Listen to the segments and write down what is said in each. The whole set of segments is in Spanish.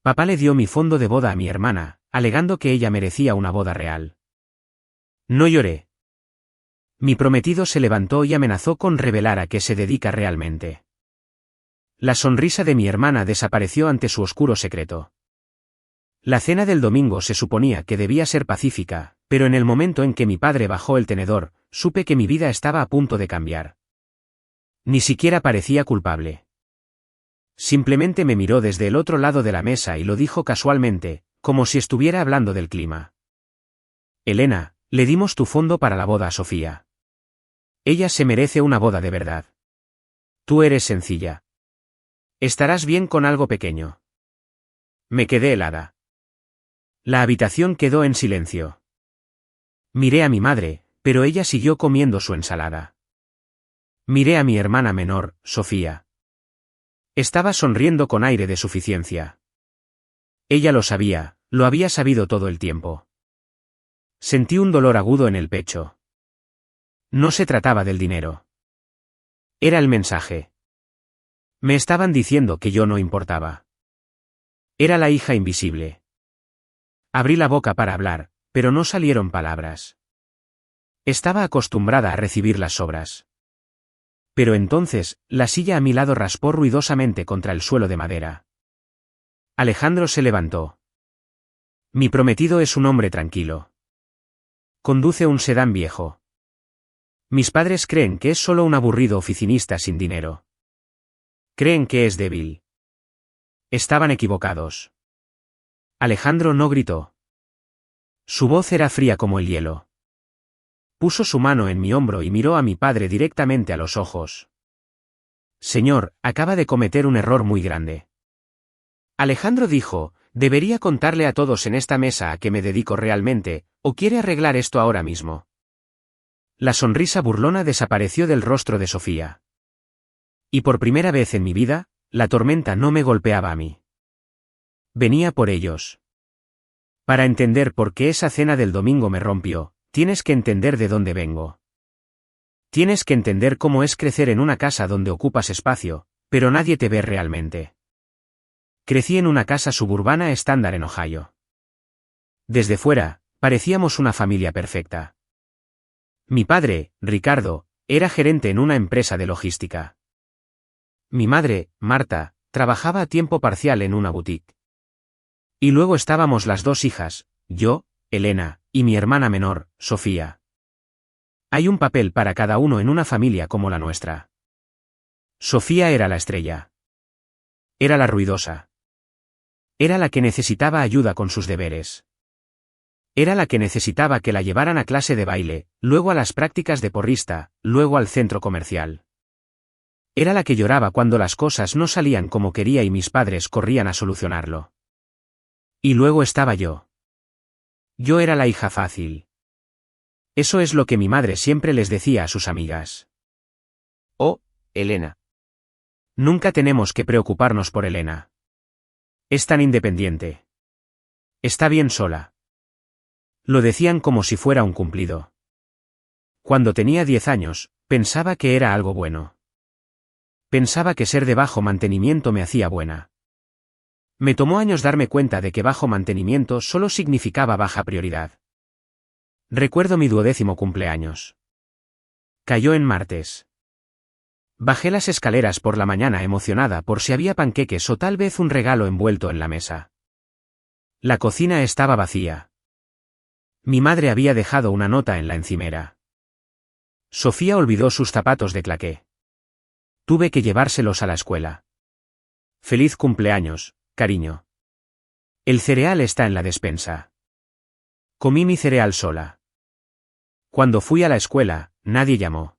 Papá le dio mi fondo de boda a mi hermana, alegando que ella merecía una boda real. No lloré. Mi prometido se levantó y amenazó con revelar a qué se dedica realmente. La sonrisa de mi hermana desapareció ante su oscuro secreto. La cena del domingo se suponía que debía ser pacífica, pero en el momento en que mi padre bajó el tenedor, supe que mi vida estaba a punto de cambiar. Ni siquiera parecía culpable. Simplemente me miró desde el otro lado de la mesa y lo dijo casualmente, como si estuviera hablando del clima. Elena, le dimos tu fondo para la boda a Sofía. Ella se merece una boda de verdad. Tú eres sencilla. Estarás bien con algo pequeño. Me quedé helada. La habitación quedó en silencio. Miré a mi madre, pero ella siguió comiendo su ensalada. Miré a mi hermana menor, Sofía. Estaba sonriendo con aire de suficiencia. Ella lo sabía, lo había sabido todo el tiempo. Sentí un dolor agudo en el pecho. No se trataba del dinero. Era el mensaje. Me estaban diciendo que yo no importaba. Era la hija invisible. Abrí la boca para hablar, pero no salieron palabras. Estaba acostumbrada a recibir las sobras. Pero entonces, la silla a mi lado raspó ruidosamente contra el suelo de madera. Alejandro se levantó. Mi prometido es un hombre tranquilo. Conduce un sedán viejo. Mis padres creen que es solo un aburrido oficinista sin dinero. Creen que es débil. Estaban equivocados. Alejandro no gritó. Su voz era fría como el hielo. Puso su mano en mi hombro y miró a mi padre directamente a los ojos. Señor, acaba de cometer un error muy grande. Alejandro dijo, debería contarle a todos en esta mesa a qué me dedico realmente, o quiere arreglar esto ahora mismo. La sonrisa burlona desapareció del rostro de Sofía. Y por primera vez en mi vida, la tormenta no me golpeaba a mí. Venía por ellos. Para entender por qué esa cena del domingo me rompió, tienes que entender de dónde vengo. Tienes que entender cómo es crecer en una casa donde ocupas espacio, pero nadie te ve realmente. Crecí en una casa suburbana estándar en Ohio. Desde fuera, parecíamos una familia perfecta. Mi padre, Ricardo, era gerente en una empresa de logística. Mi madre, Marta, trabajaba a tiempo parcial en una boutique. Y luego estábamos las dos hijas, yo, Elena, y mi hermana menor, Sofía. Hay un papel para cada uno en una familia como la nuestra. Sofía era la estrella. Era la ruidosa. Era la que necesitaba ayuda con sus deberes. Era la que necesitaba que la llevaran a clase de baile, luego a las prácticas de porrista, luego al centro comercial. Era la que lloraba cuando las cosas no salían como quería y mis padres corrían a solucionarlo. Y luego estaba yo. Yo era la hija fácil. Eso es lo que mi madre siempre les decía a sus amigas. Oh, Elena. Nunca tenemos que preocuparnos por Elena. Es tan independiente. Está bien sola. Lo decían como si fuera un cumplido. Cuando tenía 10 años, pensaba que era algo bueno. Pensaba que ser de bajo mantenimiento me hacía buena. Me tomó años darme cuenta de que bajo mantenimiento solo significaba baja prioridad. Recuerdo mi 12º cumpleaños. Cayó en martes. Bajé las escaleras por la mañana emocionada por si había panqueques o tal vez un regalo envuelto en la mesa. La cocina estaba vacía. Mi madre había dejado una nota en la encimera. Sofía olvidó sus zapatos de claqué. Tuve que llevárselos a la escuela. Feliz cumpleaños, cariño. El cereal está en la despensa. Comí mi cereal sola. Cuando fui a la escuela, nadie llamó.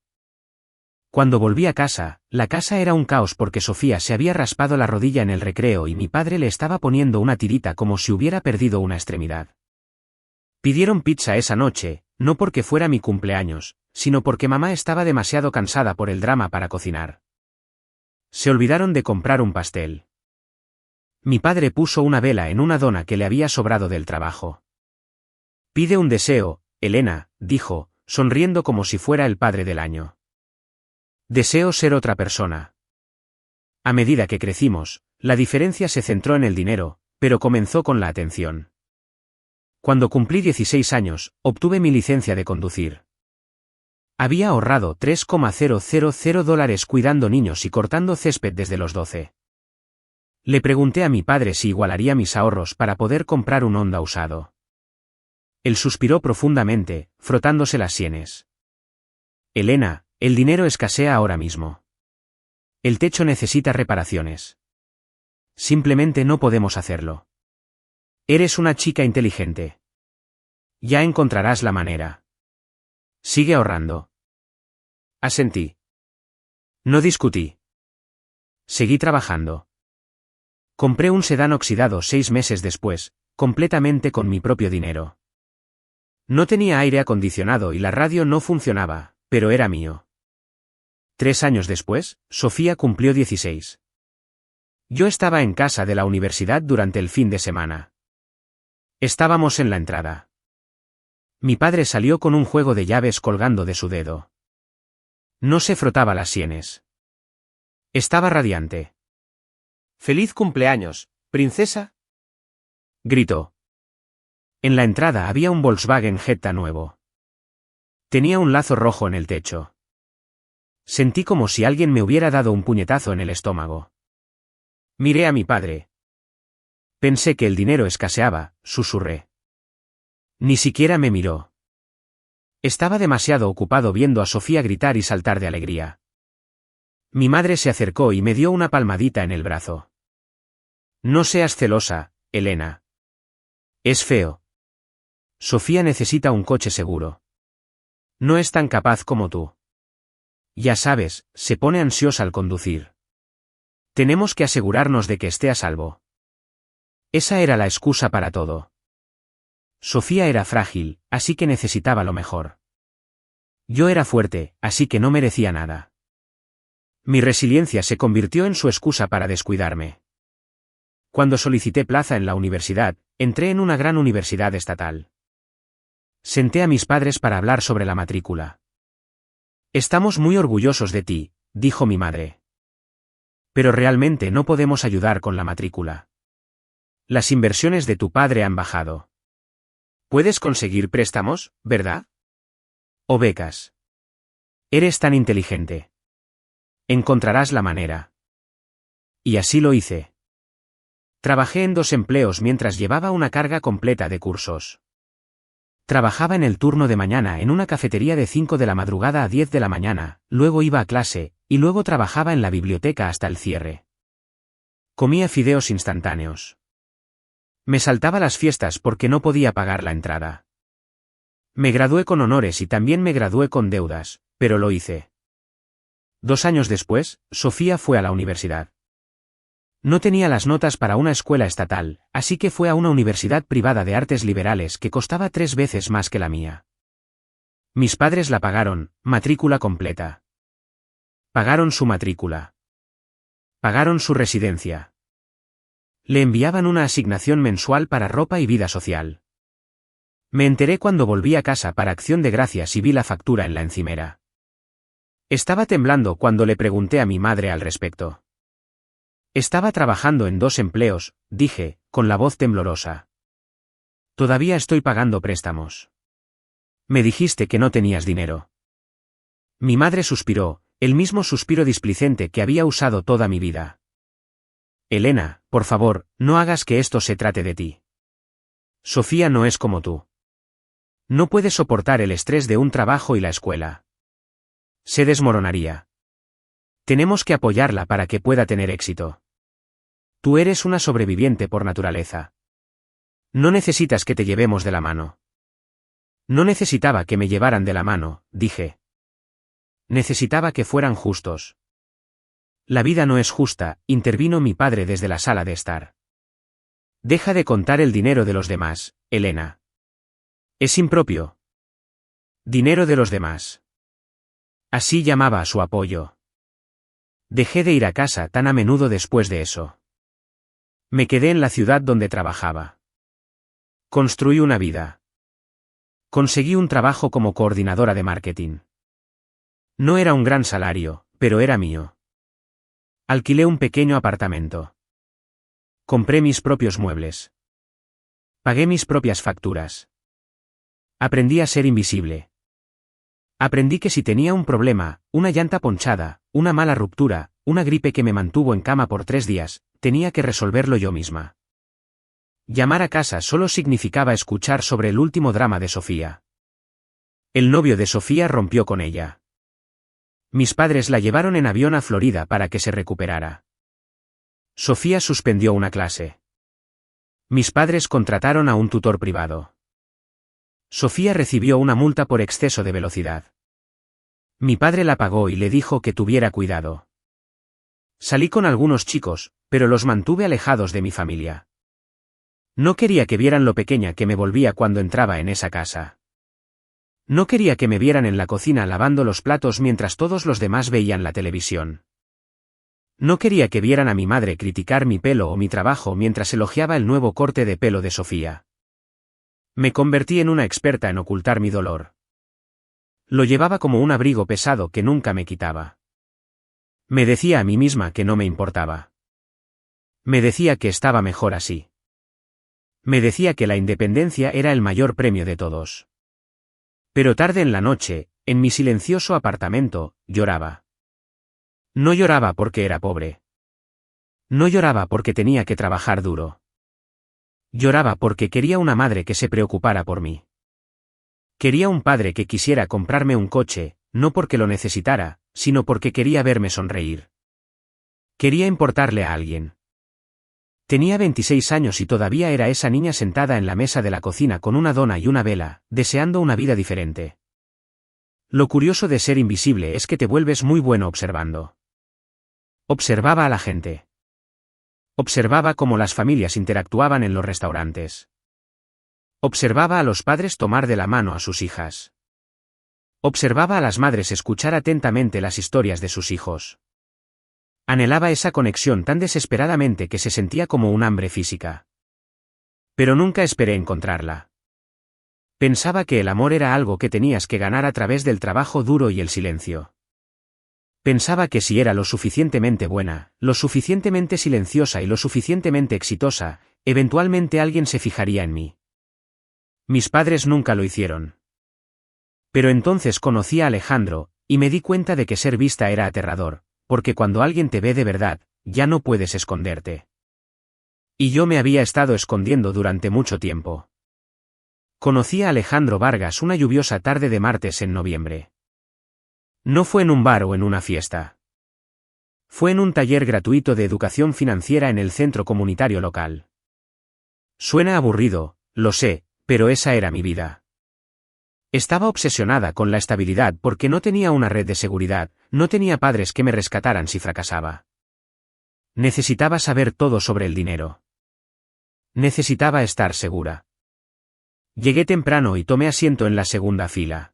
Cuando volví a casa, la casa era un caos porque Sofía se había raspado la rodilla en el recreo y mi padre le estaba poniendo una tirita como si hubiera perdido una extremidad. Pidieron pizza esa noche, no porque fuera mi cumpleaños, sino porque mamá estaba demasiado cansada por el drama para cocinar. Se olvidaron de comprar un pastel. Mi padre puso una vela en una dona que le había sobrado del trabajo. Pide un deseo, Elena, dijo, sonriendo como si fuera el padre del año. Deseo ser otra persona. A medida que crecimos, la diferencia se centró en el dinero, pero comenzó con la atención. Cuando cumplí 16 años, obtuve mi licencia de conducir. Había ahorrado $3,000 cuidando niños y cortando césped desde los 12. Le pregunté a mi padre si igualaría mis ahorros para poder comprar un Honda usado. Él suspiró profundamente, frotándose las sienes. Elena, el dinero escasea ahora mismo. El techo necesita reparaciones. Simplemente no podemos hacerlo. Eres una chica inteligente. Ya encontrarás la manera. Sigue ahorrando. Asentí. No discutí. Seguí trabajando. Compré un sedán oxidado 6 meses después, completamente con mi propio dinero. No tenía aire acondicionado y la radio no funcionaba, pero era mío. 3 años después, Sofía cumplió 16. Yo estaba en casa de la universidad durante el fin de semana. Estábamos en la entrada. Mi padre salió con un juego de llaves colgando de su dedo. No se frotaba las sienes. Estaba radiante. «¡Feliz cumpleaños, princesa!», gritó. En la entrada había un Volkswagen Jetta nuevo. Tenía un lazo rojo en el techo. Sentí como si alguien me hubiera dado un puñetazo en el estómago. Miré a mi padre. Pensé que el dinero escaseaba, susurré. Ni siquiera me miró. Estaba demasiado ocupado viendo a Sofía gritar y saltar de alegría. Mi madre se acercó y me dio una palmadita en el brazo. No seas celosa, Elena. Es feo. Sofía necesita un coche seguro. No es tan capaz como tú. Ya sabes, se pone ansiosa al conducir. Tenemos que asegurarnos de que esté a salvo. Esa era la excusa para todo. Sofía era frágil, así que necesitaba lo mejor. Yo era fuerte, así que no merecía nada. Mi resiliencia se convirtió en su excusa para descuidarme. Cuando solicité plaza en la universidad, entré en una gran universidad estatal. Senté a mis padres para hablar sobre la matrícula. Estamos muy orgullosos de ti, dijo mi madre. Pero realmente no podemos ayudar con la matrícula. Las inversiones de tu padre han bajado. Puedes conseguir préstamos, ¿verdad? O becas. Eres tan inteligente. Encontrarás la manera. Y así lo hice. Trabajé en 2 empleos mientras llevaba una carga completa de cursos. Trabajaba en el turno de mañana en una cafetería de 5 de la madrugada a 10 de la mañana, luego iba a clase, y luego trabajaba en la biblioteca hasta el cierre. Comía fideos instantáneos. Me saltaba las fiestas porque no podía pagar la entrada. Me gradué con honores y también me gradué con deudas, pero lo hice. 2 años después, Sofía fue a la universidad. No tenía las notas para una escuela estatal, así que fue a una universidad privada de artes liberales que costaba 3 veces más que la mía. Mis padres la pagaron, matrícula completa. Pagaron su matrícula. Pagaron su residencia. Le enviaban una asignación mensual para ropa y vida social. Me enteré cuando volví a casa para Acción de Gracias y vi la factura en la encimera. Estaba temblando cuando le pregunté a mi madre al respecto. Estaba trabajando en 2 empleos, dije, con la voz temblorosa. Todavía estoy pagando préstamos. Me dijiste que no tenías dinero. Mi madre suspiró, el mismo suspiro displicente que había usado toda mi vida. Elena, por favor, no hagas que esto se trate de ti. Sofía no es como tú. No puede soportar el estrés de un trabajo y la escuela. Se desmoronaría. Tenemos que apoyarla para que pueda tener éxito. Tú eres una sobreviviente por naturaleza. No necesitas que te llevemos de la mano. No necesitaba que me llevaran de la mano, dije. Necesitaba que fueran justos. La vida no es justa, intervino mi padre desde la sala de estar. Deja de contar el dinero de los demás, Elena. Es impropio. Dinero de los demás. Así llamaba a su apoyo. Dejé de ir a casa tan a menudo después de eso. Me quedé en la ciudad donde trabajaba. Construí una vida. Conseguí un trabajo como coordinadora de marketing. No era un gran salario, pero era mío. Alquilé un pequeño apartamento. Compré mis propios muebles. Pagué mis propias facturas. Aprendí a ser invisible. Aprendí que si tenía un problema, una llanta ponchada, una mala ruptura, una gripe que me mantuvo en cama por 3 días, tenía que resolverlo yo misma. Llamar a casa solo significaba escuchar sobre el último drama de Sofía. El novio de Sofía rompió con ella. Mis padres la llevaron en avión a Florida para que se recuperara. Sofía suspendió una clase. Mis padres contrataron a un tutor privado. Sofía recibió una multa por exceso de velocidad. Mi padre la pagó y le dijo que tuviera cuidado. Salí con algunos chicos, pero los mantuve alejados de mi familia. No quería que vieran lo pequeña que me volvía cuando entraba en esa casa. No quería que me vieran en la cocina lavando los platos mientras todos los demás veían la televisión. No quería que vieran a mi madre criticar mi pelo o mi trabajo mientras elogiaba el nuevo corte de pelo de Sofía. Me convertí en una experta en ocultar mi dolor. Lo llevaba como un abrigo pesado que nunca me quitaba. Me decía a mí misma que no me importaba. Me decía que estaba mejor así. Me decía que la independencia era el mayor premio de todos. Pero tarde en la noche, en mi silencioso apartamento, lloraba. No lloraba porque era pobre. No lloraba porque tenía que trabajar duro. Lloraba porque quería una madre que se preocupara por mí. Quería un padre que quisiera comprarme un coche, no porque lo necesitara, sino porque quería verme sonreír. Quería importarle a alguien. Tenía 26 años y todavía era esa niña sentada en la mesa de la cocina con una dona y una vela, deseando una vida diferente. Lo curioso de ser invisible es que te vuelves muy bueno observando. Observaba a la gente. Observaba cómo las familias interactuaban en los restaurantes. Observaba a los padres tomar de la mano a sus hijas. Observaba a las madres escuchar atentamente las historias de sus hijos. Anhelaba esa conexión tan desesperadamente que se sentía como un hambre física. Pero nunca esperé encontrarla. Pensaba que el amor era algo que tenías que ganar a través del trabajo duro y el silencio. Pensaba que si era lo suficientemente buena, lo suficientemente silenciosa y lo suficientemente exitosa, eventualmente alguien se fijaría en mí. Mis padres nunca lo hicieron. Pero entonces conocí a Alejandro, y me di cuenta de que ser vista era aterrador, porque cuando alguien te ve de verdad, ya no puedes esconderte. Y yo me había estado escondiendo durante mucho tiempo. Conocí a Alejandro Vargas una lluviosa tarde de martes en noviembre. No fue en un bar o en una fiesta. Fue en un taller gratuito de educación financiera en el centro comunitario local. Suena aburrido, lo sé, pero esa era mi vida. Estaba obsesionada con la estabilidad porque no tenía una red de seguridad, no tenía padres que me rescataran si fracasaba. Necesitaba saber todo sobre el dinero. Necesitaba estar segura. Llegué temprano y tomé asiento en la segunda fila.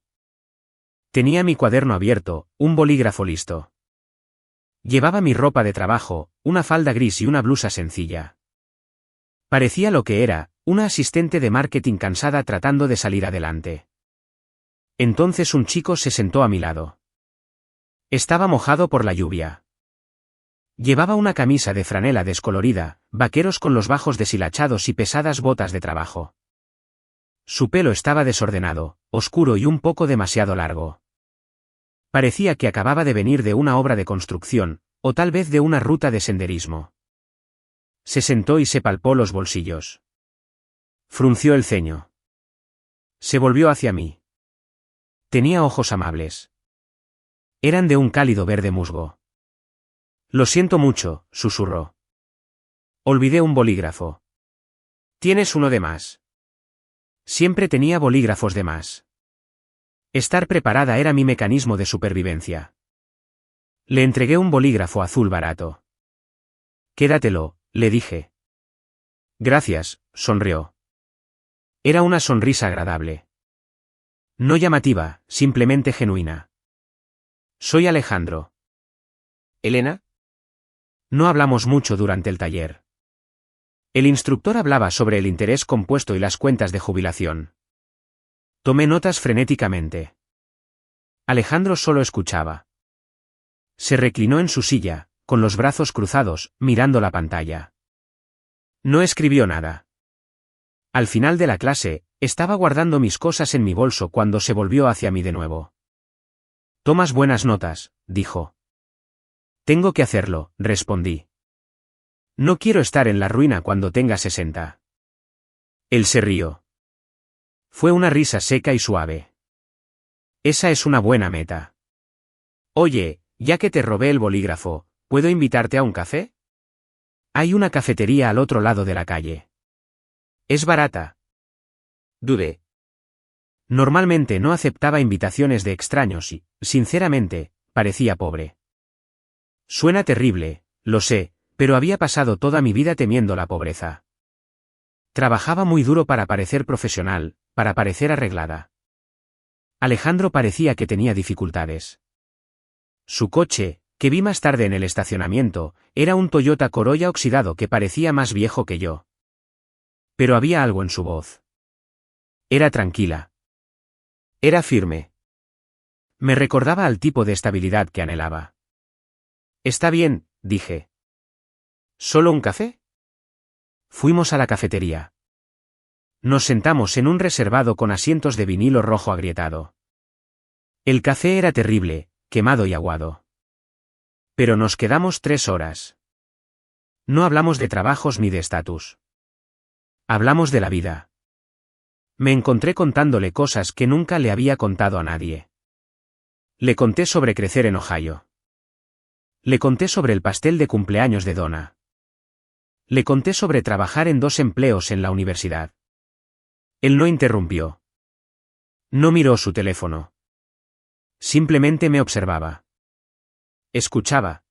Tenía mi cuaderno abierto, un bolígrafo listo. Llevaba mi ropa de trabajo, una falda gris y una blusa sencilla. Parecía lo que era, una asistente de marketing cansada tratando de salir adelante. Entonces un chico se sentó a mi lado. Estaba mojado por la lluvia. Llevaba una camisa de franela descolorida, vaqueros con los bajos deshilachados y pesadas botas de trabajo. Su pelo estaba desordenado, oscuro y un poco demasiado largo. Parecía que acababa de venir de una obra de construcción, o tal vez de una ruta de senderismo. Se sentó y se palpó los bolsillos. Frunció el ceño. Se volvió hacia mí. Tenía ojos amables. Eran de un cálido verde musgo. Lo siento mucho, susurró. Olvidé un bolígrafo. ¿Tienes uno de más? Siempre tenía bolígrafos de más. Estar preparada era mi mecanismo de supervivencia. Le entregué un bolígrafo azul barato. Quédatelo, le dije. Gracias, sonrió. Era una sonrisa agradable. No llamativa, simplemente genuina. Soy Alejandro. ¿Elena? No hablamos mucho durante el taller. El instructor hablaba sobre el interés compuesto y las cuentas de jubilación. Tomé notas frenéticamente. Alejandro solo escuchaba. Se reclinó en su silla, con los brazos cruzados, mirando la pantalla. No escribió nada. Al final de la clase, estaba guardando mis cosas en mi bolso cuando se volvió hacia mí de nuevo. «Tomas buenas notas», dijo. «Tengo que hacerlo», respondí. «No quiero estar en la ruina cuando tenga 60». Él se rió. Fue una risa seca y suave. «Esa es una buena meta. Oye, ya que te robé el bolígrafo, ¿puedo invitarte a un café? Hay una cafetería al otro lado de la calle. Es barata». Dudé. Normalmente no aceptaba invitaciones de extraños y, sinceramente, parecía pobre. Suena terrible, lo sé, pero había pasado toda mi vida temiendo la pobreza. Trabajaba muy duro para parecer profesional, para parecer arreglada. Alejandro parecía que tenía dificultades. Su coche, que vi más tarde en el estacionamiento, era un Toyota Corolla oxidado que parecía más viejo que yo. Pero había algo en su voz. Era tranquila. Era firme. Me recordaba al tipo de estabilidad que anhelaba. «Está bien», dije. «¿Solo un café?» Fuimos a la cafetería. Nos sentamos en un reservado con asientos de vinilo rojo agrietado. El café era terrible, quemado y aguado. Pero nos quedamos 3 horas. No hablamos de trabajos ni de estatus. Hablamos de la vida. Me encontré contándole cosas que nunca le había contado a nadie. Le conté sobre crecer en Ohio. Le conté sobre el pastel de cumpleaños de Donna. Le conté sobre trabajar en 2 empleos en la universidad. Él no interrumpió. No miró su teléfono. Simplemente me observaba. Escuchaba.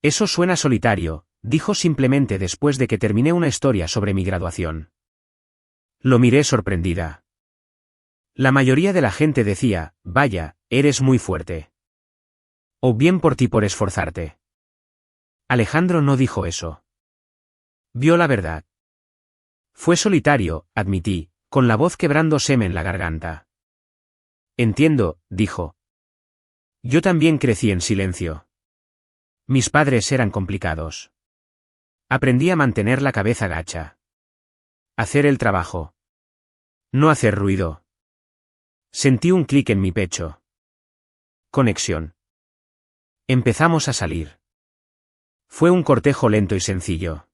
«Eso suena solitario», dijo simplemente después de que terminé una historia sobre mi graduación. Lo miré sorprendida. La mayoría de la gente decía, «Vaya, eres muy fuerte». O bien por ti por esforzarte. Alejandro no dijo eso. Vio la verdad. Fue solitario, admití, con la voz quebrándoseme en la garganta. Entiendo, dijo. Yo también crecí en silencio. Mis padres eran complicados. Aprendí a mantener la cabeza gacha. Hacer el trabajo. No hacer ruido. Sentí un clic en mi pecho. Conexión. Empezamos a salir. Fue un cortejo lento y sencillo.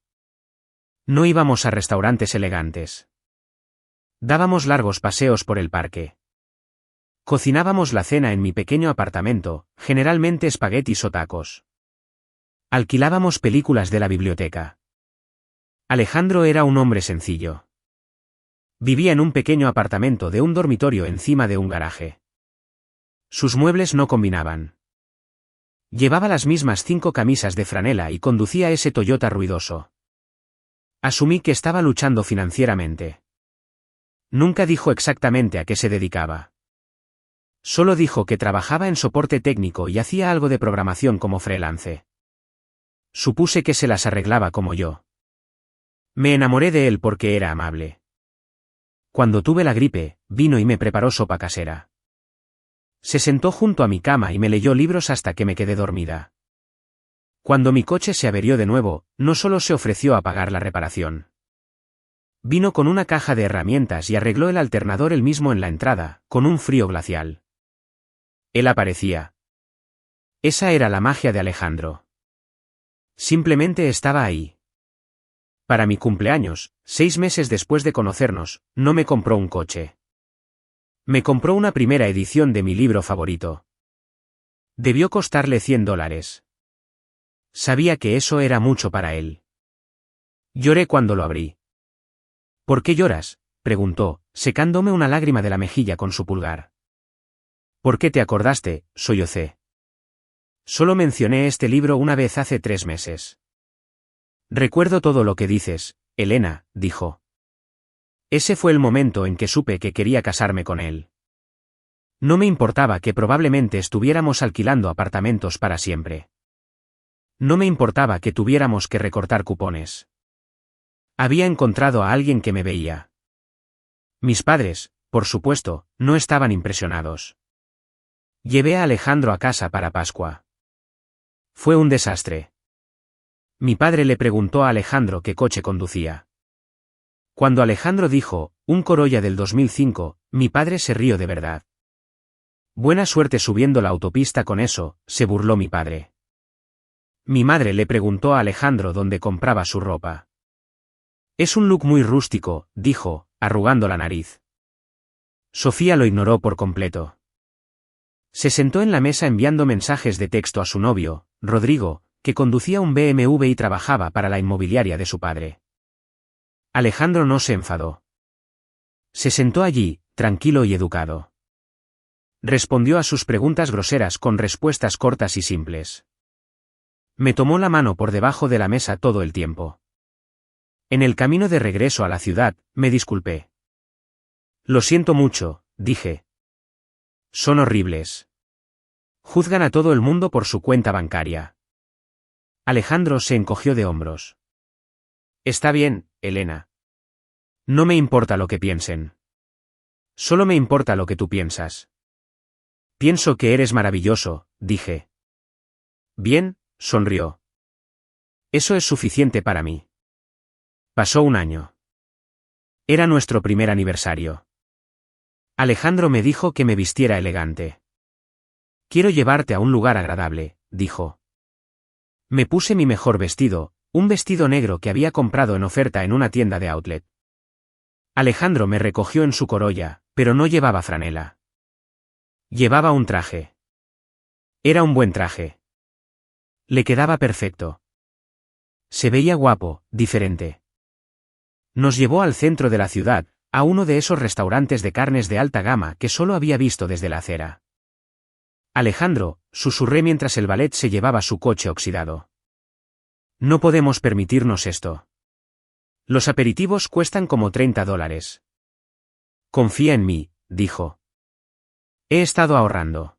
No íbamos a restaurantes elegantes. Dábamos largos paseos por el parque. Cocinábamos la cena en mi pequeño apartamento, generalmente espaguetis o tacos. Alquilábamos películas de la biblioteca. Alejandro era un hombre sencillo. Vivía en un pequeño apartamento de un dormitorio encima de un garaje. Sus muebles no combinaban. Llevaba las mismas 5 camisas de franela y conducía ese Toyota ruidoso. Asumí que estaba luchando financieramente. Nunca dijo exactamente a qué se dedicaba. Solo dijo que trabajaba en soporte técnico y hacía algo de programación como freelance. Supuse que se las arreglaba como yo. Me enamoré de él porque era amable. Cuando tuve la gripe, vino y me preparó sopa casera. Se sentó junto a mi cama y me leyó libros hasta que me quedé dormida. Cuando mi coche se averió de nuevo, no solo se ofreció a pagar la reparación. Vino con una caja de herramientas y arregló el alternador él mismo en la entrada, con un frío glacial. Él aparecía. Esa era la magia de Alejandro. Simplemente estaba ahí. Para mi cumpleaños, 6 meses después de conocernos, no me compró un coche. Me compró una primera edición de mi libro favorito. Debió costarle $100. Sabía que eso era mucho para él. Lloré cuando lo abrí. ¿Por qué lloras?, preguntó, secándome una lágrima de la mejilla con su pulgar. ¿Por qué te acordaste?, sollocé. Solo mencioné este libro una vez hace 3 meses. Recuerdo todo lo que dices, Elena, dijo. Ese fue el momento en que supe que quería casarme con él. No me importaba que probablemente estuviéramos alquilando apartamentos para siempre. No me importaba que tuviéramos que recortar cupones. Había encontrado a alguien que me veía. Mis padres, por supuesto, no estaban impresionados. Llevé a Alejandro a casa para Pascua. Fue un desastre. Mi padre le preguntó a Alejandro qué coche conducía. Cuando Alejandro dijo, un Corolla del 2005, mi padre se rió de verdad. Buena suerte subiendo la autopista con eso, se burló mi padre. Mi madre le preguntó a Alejandro dónde compraba su ropa. Es un look muy rústico, dijo, arrugando la nariz. Sofía lo ignoró por completo. Se sentó en la mesa enviando mensajes de texto a su novio, Rodrigo, que conducía un BMW y trabajaba para la inmobiliaria de su padre. Alejandro no se enfadó. Se sentó allí, tranquilo y educado. Respondió a sus preguntas groseras con respuestas cortas y simples. Me tomó la mano por debajo de la mesa todo el tiempo. En el camino de regreso a la ciudad, me disculpé. Lo siento mucho, dije. Son horribles. Juzgan a todo el mundo por su cuenta bancaria. Alejandro se encogió de hombros. Está bien, Elena. No me importa lo que piensen. Solo me importa lo que tú piensas. Pienso que eres maravilloso, dije. Bien, sonrió. Eso es suficiente para mí. Pasó un año. Era nuestro primer aniversario. Alejandro me dijo que me vistiera elegante. Quiero llevarte a un lugar agradable, dijo. Me puse mi mejor vestido, un vestido negro que había comprado en oferta en una tienda de outlet. Alejandro me recogió en su Corolla, pero no llevaba franela. Llevaba un traje. Era un buen traje. Le quedaba perfecto. Se veía guapo, diferente. Nos llevó al centro de la ciudad, a uno de esos restaurantes de carnes de alta gama que solo había visto desde la acera. Alejandro, susurré mientras el valet se llevaba su coche oxidado. No podemos permitirnos esto. Los aperitivos cuestan como $30. Confía en mí, dijo. He estado ahorrando.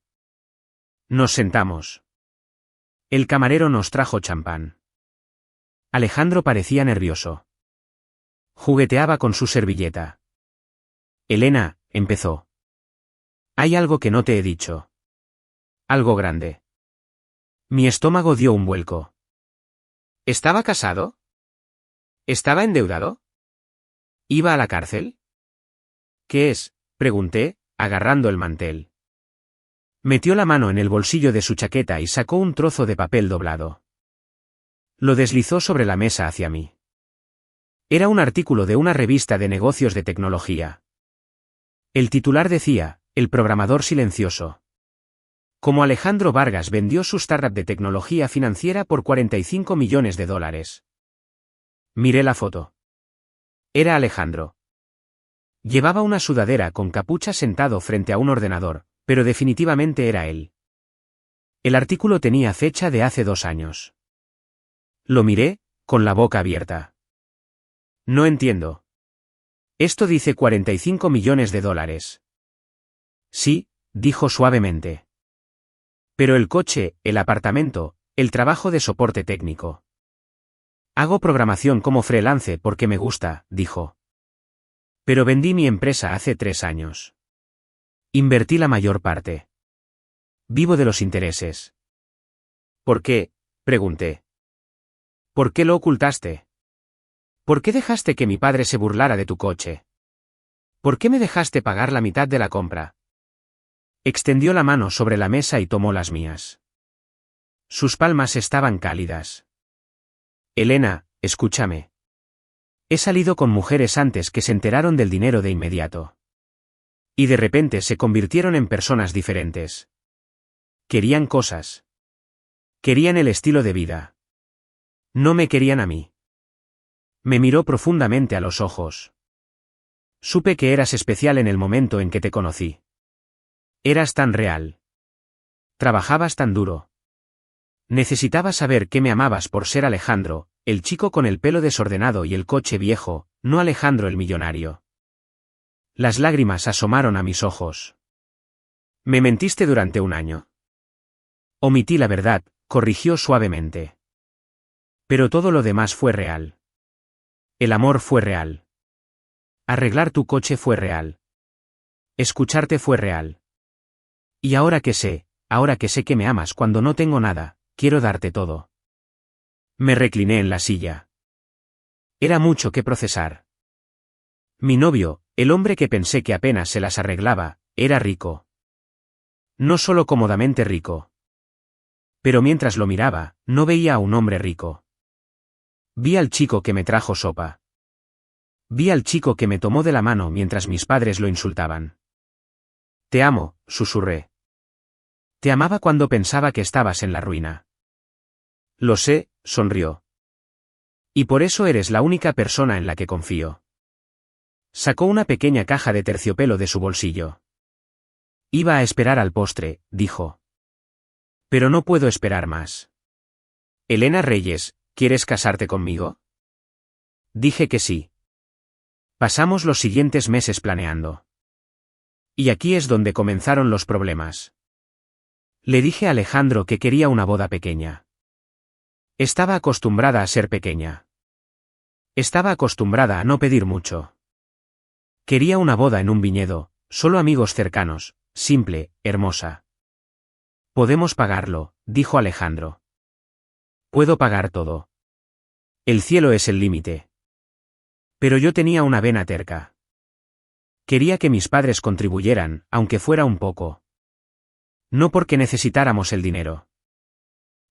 Nos sentamos. El camarero nos trajo champán. Alejandro parecía nervioso. Jugueteaba con su servilleta. Elena, empezó. Hay algo que no te he dicho. Algo grande. Mi estómago dio un vuelco. ¿Estaba casado? ¿Estaba endeudado? ¿Iba a la cárcel? ¿Qué es?, pregunté, agarrando el mantel. Metió la mano en el bolsillo de su chaqueta y sacó un trozo de papel doblado. Lo deslizó sobre la mesa hacia mí. Era un artículo de una revista de negocios de tecnología. El titular decía, El programador silencioso. Cómo Alejandro Vargas vendió su startup de tecnología financiera por $45 millones. Miré la foto. Era Alejandro. Llevaba una sudadera con capucha sentado frente a un ordenador, pero definitivamente era él. El artículo tenía fecha de hace 2 años. Lo miré, con la boca abierta. No entiendo. Esto dice $45 millones. Sí, dijo suavemente. Pero el coche, el apartamento, el trabajo de soporte técnico. Hago programación como freelance porque me gusta, dijo. Pero vendí mi empresa hace 3 años. Invertí la mayor parte. Vivo de los intereses. ¿Por qué?, pregunté. ¿Por qué lo ocultaste? ¿Por qué dejaste que mi padre se burlara de tu coche? ¿Por qué me dejaste pagar la mitad de la compra? Extendió la mano sobre la mesa y tomó las mías. Sus palmas estaban cálidas. Elena, escúchame. He salido con mujeres antes que se enteraron del dinero de inmediato. Y de repente se convirtieron en personas diferentes. Querían cosas. Querían el estilo de vida. No me querían a mí. Me miró profundamente a los ojos. Supe que eras especial en el momento en que te conocí. Eras tan real. Trabajabas tan duro. Necesitaba saber que me amabas por ser Alejandro, el chico con el pelo desordenado y el coche viejo, no Alejandro el millonario. Las lágrimas asomaron a mis ojos. Me mentiste durante 1 año. Omití la verdad, corrigió suavemente. Pero todo lo demás fue real. El amor fue real. Arreglar tu coche fue real. Escucharte fue real. Y ahora que sé que me amas cuando no tengo nada, quiero darte todo. Me recliné en la silla. Era mucho que procesar. Mi novio, el hombre que pensé que apenas se las arreglaba, era rico. No solo cómodamente rico. Pero mientras lo miraba, no veía a un hombre rico. Vi al chico que me trajo sopa. Vi al chico que me tomó de la mano mientras mis padres lo insultaban. Te amo, susurré. Te amaba cuando pensaba que estabas en la ruina. Lo sé, sonrió. Y por eso eres la única persona en la que confío. Sacó una pequeña caja de terciopelo de su bolsillo. Iba a esperar al postre, dijo. Pero no puedo esperar más. Elena Reyes, ¿quieres casarte conmigo? Dije que sí. Pasamos los siguientes meses planeando. Y aquí es donde comenzaron los problemas. Le dije a Alejandro que quería una boda pequeña. Estaba acostumbrada a ser pequeña. Estaba acostumbrada a no pedir mucho. Quería una boda en un viñedo, solo amigos cercanos, simple, hermosa. Podemos pagarlo, dijo Alejandro. Puedo pagar todo. El cielo es el límite. Pero yo tenía una vena terca. Quería que mis padres contribuyeran, aunque fuera un poco. No porque necesitáramos el dinero.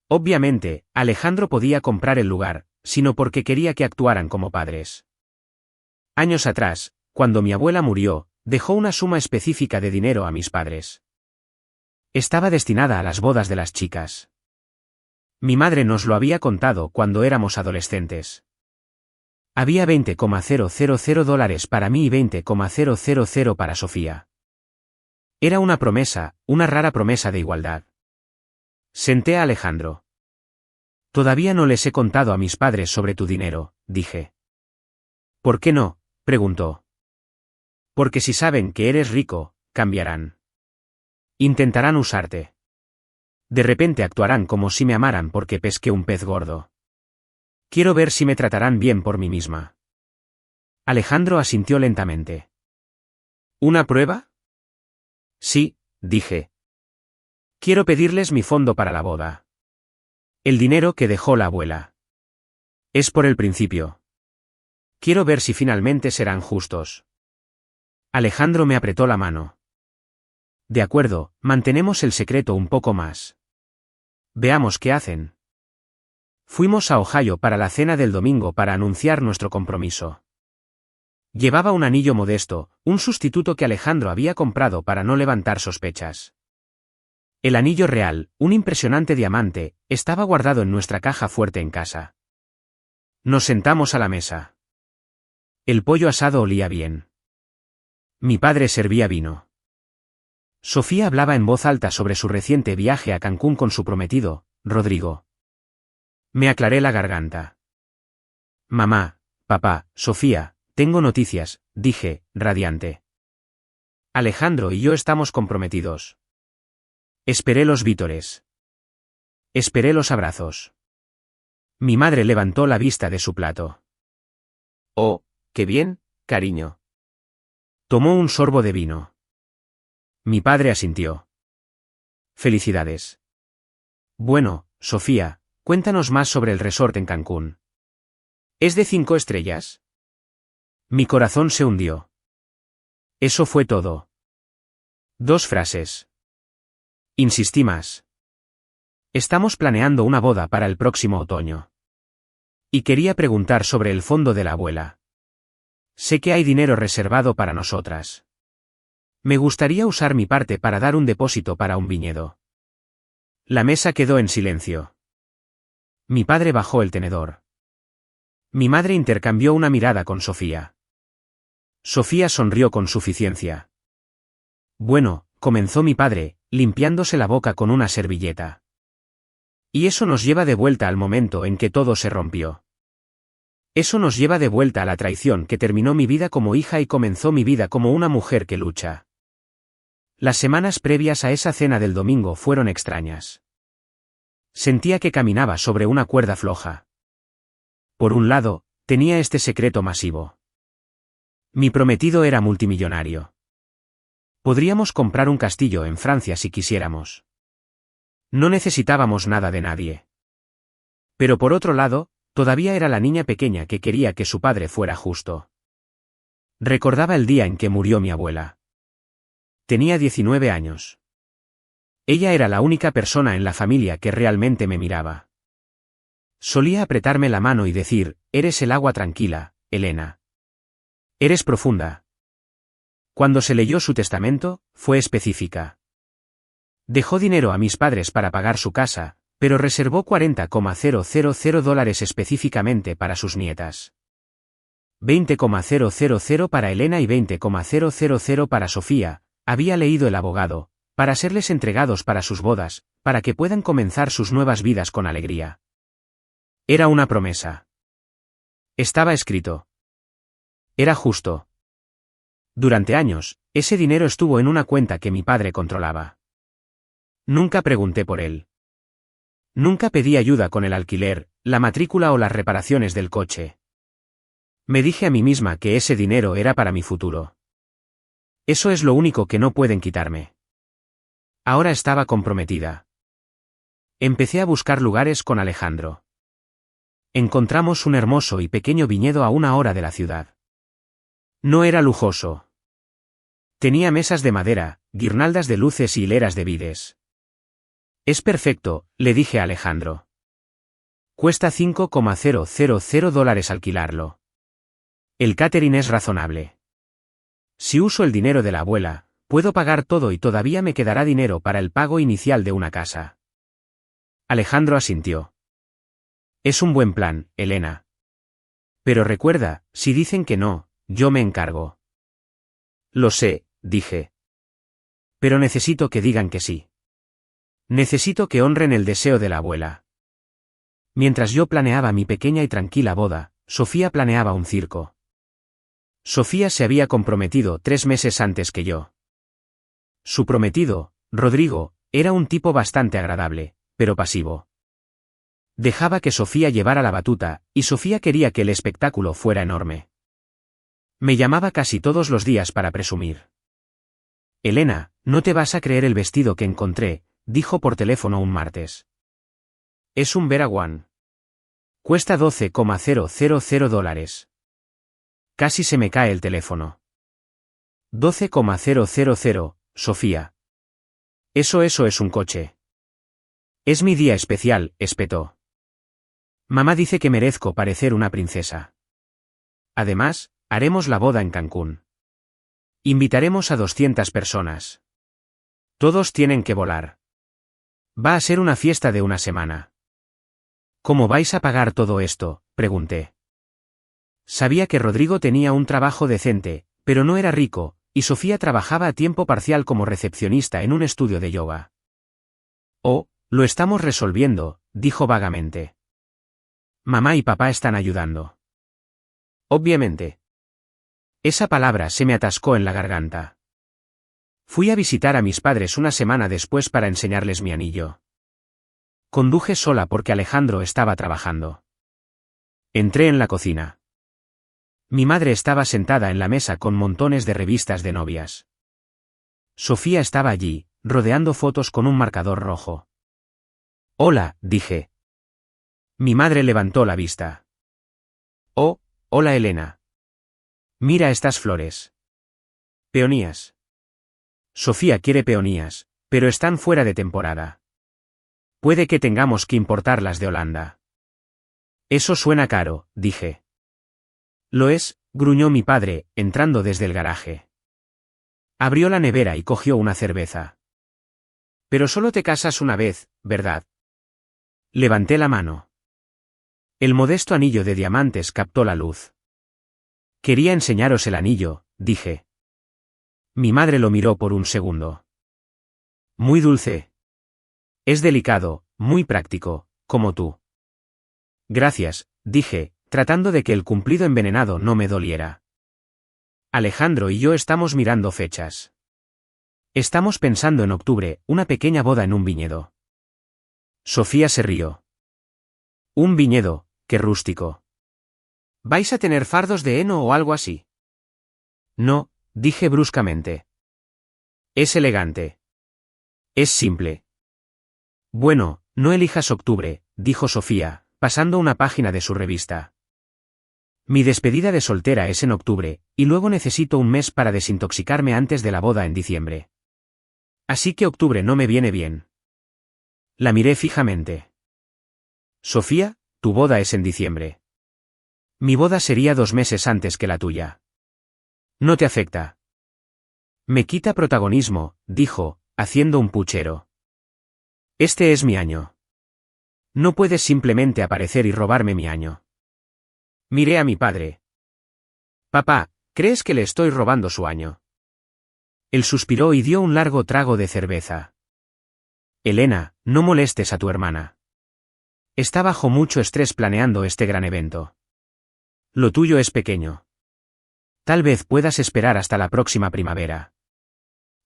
Obviamente, Alejandro podía comprar el lugar, sino porque quería que actuaran como padres. Años atrás, cuando mi abuela murió, dejó una suma específica de dinero a mis padres. Estaba destinada a las bodas de las chicas. Mi madre nos lo había contado cuando éramos adolescentes. Había $20,000 para mí y $20,000 para Sofía. Era una promesa, una rara promesa de igualdad. Senté a Alejandro. Todavía no les he contado a mis padres sobre tu dinero, dije. ¿Por qué no?, preguntó. Porque si saben que eres rico, cambiarán. Intentarán usarte. De repente actuarán como si me amaran porque pesqué un pez gordo. Quiero ver si me tratarán bien por mí misma. Alejandro asintió lentamente. ¿Una prueba? Sí, dije. Quiero pedirles mi fondo para la boda. El dinero que dejó la abuela. Es por el principio. Quiero ver si finalmente serán justos. Alejandro me apretó la mano. De acuerdo, mantenemos el secreto un poco más. Veamos qué hacen. Fuimos a Ohio para la cena del domingo para anunciar nuestro compromiso. Llevaba un anillo modesto, un sustituto que Alejandro había comprado para no levantar sospechas. El anillo real, un impresionante diamante, estaba guardado en nuestra caja fuerte en casa. Nos sentamos a la mesa. El pollo asado olía bien. Mi padre servía vino. Sofía hablaba en voz alta sobre su reciente viaje a Cancún con su prometido, Rodrigo. Me aclaré la garganta. Mamá, papá, Sofía, tengo noticias, dije, radiante. Alejandro y yo estamos comprometidos. Esperé los vítores. Esperé los abrazos. Mi madre levantó la vista de su plato. Oh, qué bien, cariño. Tomó un sorbo de vino. Mi padre asintió. Felicidades. Bueno, Sofía, cuéntanos más sobre el resort en Cancún. ¿Es de 5 estrellas? Mi corazón se hundió. Eso fue todo. 2 frases. Insistí más. Estamos planeando una boda para el próximo otoño. Y quería preguntar sobre el fondo de la abuela. Sé que hay dinero reservado para nosotras. Me gustaría usar mi parte para dar un depósito para un viñedo. La mesa quedó en silencio. Mi padre bajó el tenedor. Mi madre intercambió una mirada con Sofía. Sofía sonrió con suficiencia. Bueno, comenzó mi padre, limpiándose la boca con una servilleta. Y eso nos lleva de vuelta al momento en que todo se rompió. Eso nos lleva de vuelta a la traición que terminó mi vida como hija y comenzó mi vida como una mujer que lucha. Las semanas previas a esa cena del domingo fueron extrañas. Sentía que caminaba sobre una cuerda floja. Por un lado, tenía este secreto masivo. Mi prometido era multimillonario. Podríamos comprar un castillo en Francia si quisiéramos. No necesitábamos nada de nadie. Pero por otro lado, todavía era la niña pequeña que quería que su padre fuera justo. Recordaba el día en que murió mi abuela. Tenía 19 años. Ella era la única persona en la familia que realmente me miraba. Solía apretarme la mano y decir, eres el agua tranquila, Elena. Eres profunda. Cuando se leyó su testamento, fue específica. Dejó dinero a mis padres para pagar su casa, pero reservó $40,000 específicamente para sus nietas. 20,000 para Elena y 20,000 para Sofía, había leído el abogado, para serles entregados para sus bodas, para que puedan comenzar sus nuevas vidas con alegría. Era una promesa. Estaba escrito. Era justo. Durante años, ese dinero estuvo en una cuenta que mi padre controlaba. Nunca pregunté por él. Nunca pedí ayuda con el alquiler, la matrícula o las reparaciones del coche. Me dije a mí misma que ese dinero era para mi futuro. Eso es lo único que no pueden quitarme. Ahora estaba comprometida. Empecé a buscar lugares con Alejandro. Encontramos un hermoso y pequeño viñedo a 1 hora de la ciudad. No era lujoso. Tenía mesas de madera, guirnaldas de luces y hileras de vides. Es perfecto, le dije a Alejandro. Cuesta $5,000 alquilarlo. El catering es razonable. Si uso el dinero de la abuela, puedo pagar todo y todavía me quedará dinero para el pago inicial de una casa. Alejandro asintió. Es un buen plan, Elena. Pero recuerda, si dicen que no, yo me encargo. Lo sé, dije. Pero necesito que digan que sí. Necesito que honren el deseo de la abuela. Mientras yo planeaba mi pequeña y tranquila boda, Sofía planeaba un circo. Sofía se había comprometido 3 meses antes que yo. Su prometido, Rodrigo, era un tipo bastante agradable, pero pasivo. Dejaba que Sofía llevara la batuta, y Sofía quería que el espectáculo fuera enorme. Me llamaba casi todos los días para presumir. Elena, no te vas a creer el vestido que encontré, dijo por teléfono un martes. Es un Vera One. Cuesta $12,000. Casi se me cae el teléfono. 12,000, Sofía. Eso es un coche. Es mi día especial, espetó. Mamá dice que merezco parecer una princesa. Además, haremos la boda en Cancún. Invitaremos a 200 personas. Todos tienen que volar. Va a ser una fiesta de 1 semana. ¿Cómo vais a pagar todo esto?, pregunté. Sabía que Rodrigo tenía un trabajo decente, pero no era rico, y Sofía trabajaba a tiempo parcial como recepcionista en un estudio de yoga. Oh, lo estamos resolviendo, dijo vagamente. Mamá y papá están ayudando. Obviamente. Esa palabra se me atascó en la garganta. Fui a visitar a mis padres 1 semana después para enseñarles mi anillo. Conduje sola porque Alejandro estaba trabajando. Entré en la cocina. Mi madre estaba sentada en la mesa con montones de revistas de novias. Sofía estaba allí, rodeando fotos con un marcador rojo. Hola, dije. Mi madre levantó la vista. Oh, hola Elena. Mira estas flores. Peonías. Sofía quiere peonías, pero están fuera de temporada. Puede que tengamos que importarlas de Holanda. Eso suena caro, dije. Lo es, gruñó mi padre, entrando desde el garaje. Abrió la nevera y cogió una cerveza. Pero solo te casas una vez, ¿verdad? Levanté la mano. El modesto anillo de diamantes captó la luz. Quería enseñaros el anillo, dije. Mi madre lo miró por un segundo. Muy dulce. Es delicado, muy práctico, como tú. Gracias, dije, tratando de que el cumplido envenenado no me doliera. Alejandro y yo estamos mirando fechas. Estamos pensando en octubre, una pequeña boda en un viñedo. Sofía se rió. Un viñedo, qué rústico. ¿Vais a tener fardos de heno o algo así? No, dije bruscamente. Es elegante. Es simple. Bueno, no elijas octubre, dijo Sofía, pasando una página de su revista. Mi despedida de soltera es en octubre, y luego necesito un mes para desintoxicarme antes de la boda en diciembre. Así que octubre no me viene bien. La miré fijamente. Sofía, tu boda es en diciembre. Mi boda sería 2 meses antes que la tuya. ¿No te afecta? Me quita protagonismo, dijo, haciendo un puchero. Este es mi año. No puedes simplemente aparecer y robarme mi año. Miré a mi padre. Papá, ¿crees que le estoy robando su año? Él suspiró y dio un largo trago de cerveza. Elena, no molestes a tu hermana. Está bajo mucho estrés planeando este gran evento. Lo tuyo es pequeño. Tal vez puedas esperar hasta la próxima primavera.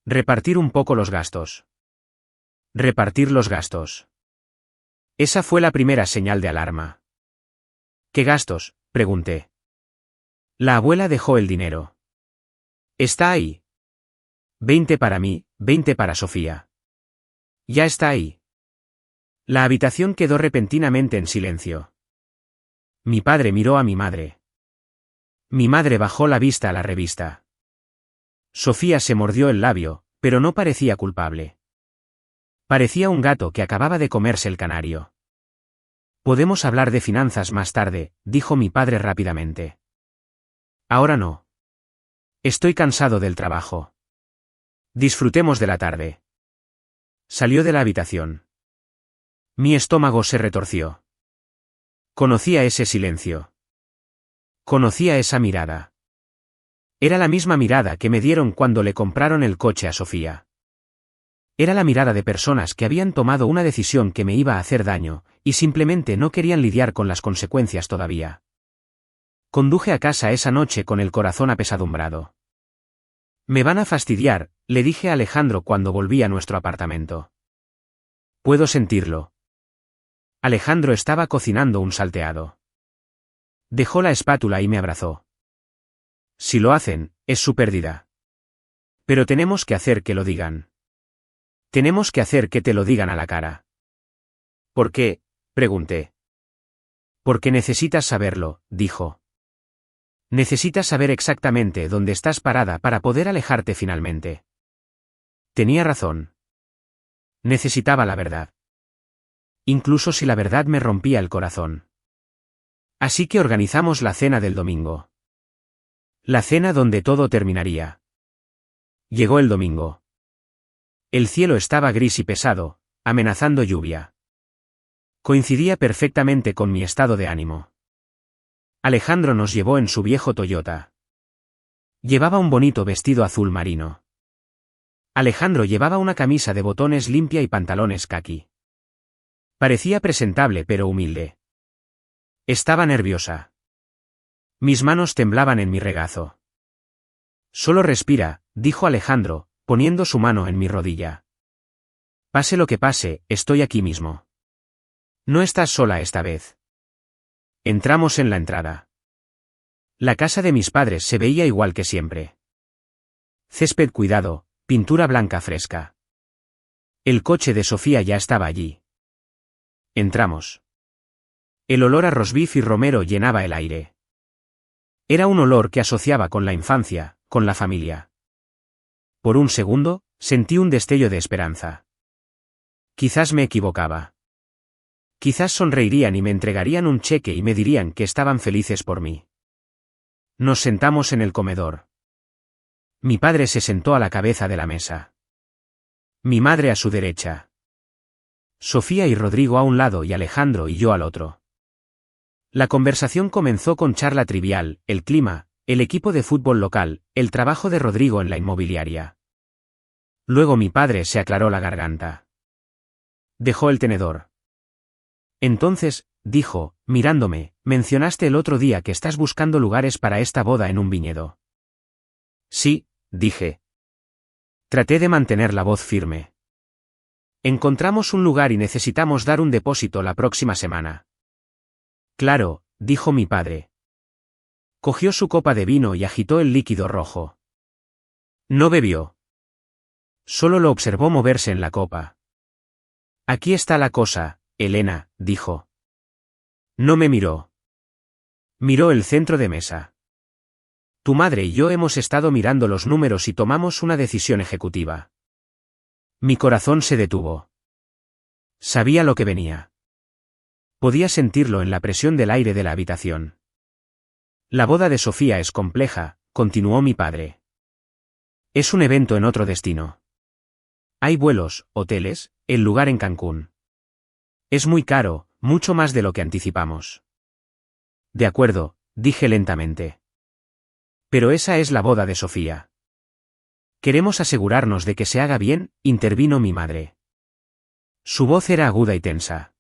Repartir un poco los gastos. Repartir los gastos. Esa fue la primera señal de alarma. ¿Qué gastos?, pregunté. La abuela dejó el dinero. Está ahí. 20 para mí, 20 para Sofía. Ya está ahí. La habitación quedó repentinamente en silencio. Mi padre miró a mi madre. Mi madre bajó la vista a la revista. Sofía se mordió el labio, pero no parecía culpable. Parecía un gato que acababa de comerse el canario. Podemos hablar de finanzas más tarde, dijo mi padre rápidamente. Ahora no. Estoy cansado del trabajo. Disfrutemos de la tarde. Salió de la habitación. Mi estómago se retorció. Conocía ese silencio. Conocía esa mirada. Era la misma mirada que me dieron cuando le compraron el coche a Sofía. Era la mirada de personas que habían tomado una decisión que me iba a hacer daño, y simplemente no querían lidiar con las consecuencias todavía. Conduje a casa esa noche con el corazón apesadumbrado. Me van a fastidiar, le dije a Alejandro cuando volví a nuestro apartamento. Puedo sentirlo. Alejandro estaba cocinando un salteado. Dejó la espátula y me abrazó. Si lo hacen, es su pérdida. Pero tenemos que hacer que lo digan. Tenemos que hacer que te lo digan a la cara. ¿Por qué?, pregunté. Porque necesitas saberlo, dijo. Necesitas saber exactamente dónde estás parada para poder alejarte finalmente. Tenía razón. Necesitaba la verdad. Incluso si la verdad me rompía el corazón. Así que organizamos la cena del domingo. La cena donde todo terminaría. Llegó el domingo. El cielo estaba gris y pesado, amenazando lluvia. Coincidía perfectamente con mi estado de ánimo. Alejandro nos llevó en su viejo Toyota. Llevaba un bonito vestido azul marino. Alejandro llevaba una camisa de botones limpia y pantalones caqui. Parecía presentable pero humilde. Estaba nerviosa. Mis manos temblaban en mi regazo. Solo respira, dijo Alejandro, poniendo su mano en mi rodilla. Pase lo que pase, estoy aquí mismo. No estás sola esta vez. Entramos en la entrada. La casa de mis padres se veía igual que siempre. Césped cuidado, pintura blanca fresca. El coche de Sofía ya estaba allí. Entramos. El olor a rosbif y romero llenaba el aire. Era un olor que asociaba con la infancia, con la familia. Por un segundo, sentí un destello de esperanza. Quizás me equivocaba. Quizás sonreirían y me entregarían un cheque y me dirían que estaban felices por mí. Nos sentamos en el comedor. Mi padre se sentó a la cabeza de la mesa. Mi madre a su derecha. Sofía y Rodrigo a un lado y Alejandro y yo al otro. La conversación comenzó con charla trivial, el clima, el equipo de fútbol local, el trabajo de Rodrigo en la inmobiliaria. Luego mi padre se aclaró la garganta. Dejó el tenedor. Entonces, dijo, mirándome, mencionaste el otro día que estás buscando lugares para esta boda en un viñedo. Sí, dije. Traté de mantener la voz firme. Encontramos un lugar y necesitamos dar un depósito la próxima semana. Claro, dijo mi padre. Cogió su copa de vino y agitó el líquido rojo. No bebió. Solo lo observó moverse en la copa. Aquí está la cosa, Elena, dijo. No me miró. Miró el centro de mesa. Tu madre y yo hemos estado mirando los números y tomamos una decisión ejecutiva. Mi corazón se detuvo. Sabía lo que venía. Podía sentirlo en la presión del aire de la habitación. La boda de Sofía es compleja, continuó mi padre. Es un evento en otro destino. Hay vuelos, hoteles, el lugar en Cancún. Es muy caro, mucho más de lo que anticipamos. De acuerdo, dije lentamente. Pero esa es la boda de Sofía. Queremos asegurarnos de que se haga bien, intervino mi madre. Su voz era aguda y tensa.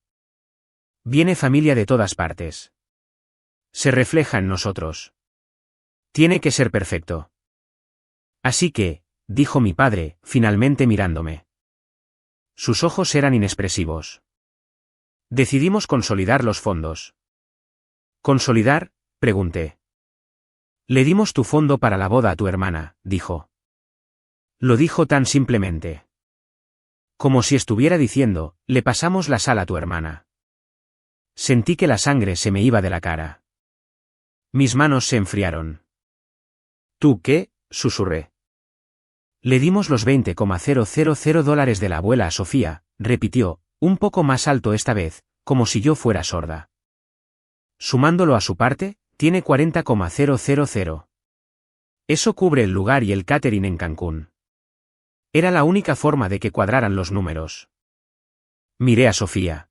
Viene familia de todas partes. Se refleja en nosotros. Tiene que ser perfecto. Así que, dijo mi padre, finalmente mirándome. Sus ojos eran inexpresivos. Decidimos consolidar los fondos. ¿Consolidar?, pregunté. Le dimos tu fondo para la boda a tu hermana, dijo. Lo dijo tan simplemente. Como si estuviera diciendo, le pasamos la sal a tu hermana. Sentí que la sangre se me iba de la cara. Mis manos se enfriaron. ¿Tú qué?, susurré. Le dimos los $20,000 de la abuela a Sofía, repitió, un poco más alto esta vez, como si yo fuera sorda. Sumándolo a su parte, tiene 40,000. Eso cubre el lugar y el catering en Cancún. Era la única forma de que cuadraran los números. Miré a Sofía.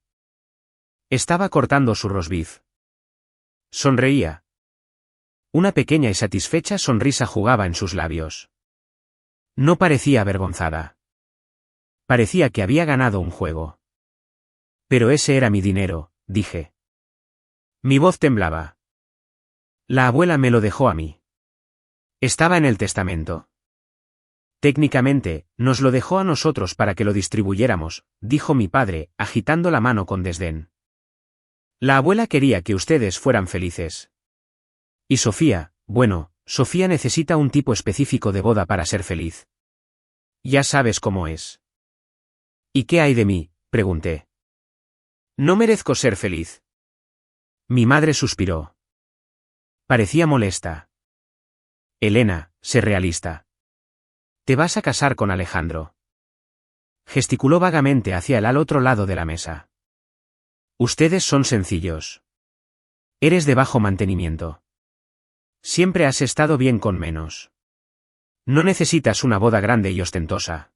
Estaba cortando su roast beef. Sonreía. Una pequeña y satisfecha sonrisa jugaba en sus labios. No parecía avergonzada. Parecía que había ganado un juego. Pero ese era mi dinero, dije. Mi voz temblaba. La abuela me lo dejó a mí. Estaba en el testamento. Técnicamente, nos lo dejó a nosotros para que lo distribuyéramos, dijo mi padre, agitando la mano con desdén. La abuela quería que ustedes fueran felices. Y Sofía, bueno, Sofía necesita un tipo específico de boda para ser feliz. Ya sabes cómo es. ¿Y qué hay de mí?, pregunté. No merezco ser feliz. Mi madre suspiró. Parecía molesta. Elena, sé realista. Te vas a casar con Alejandro. Gesticuló vagamente hacia el al otro lado de la mesa. Ustedes son sencillos. Eres de bajo mantenimiento. Siempre has estado bien con menos. No necesitas una boda grande y ostentosa.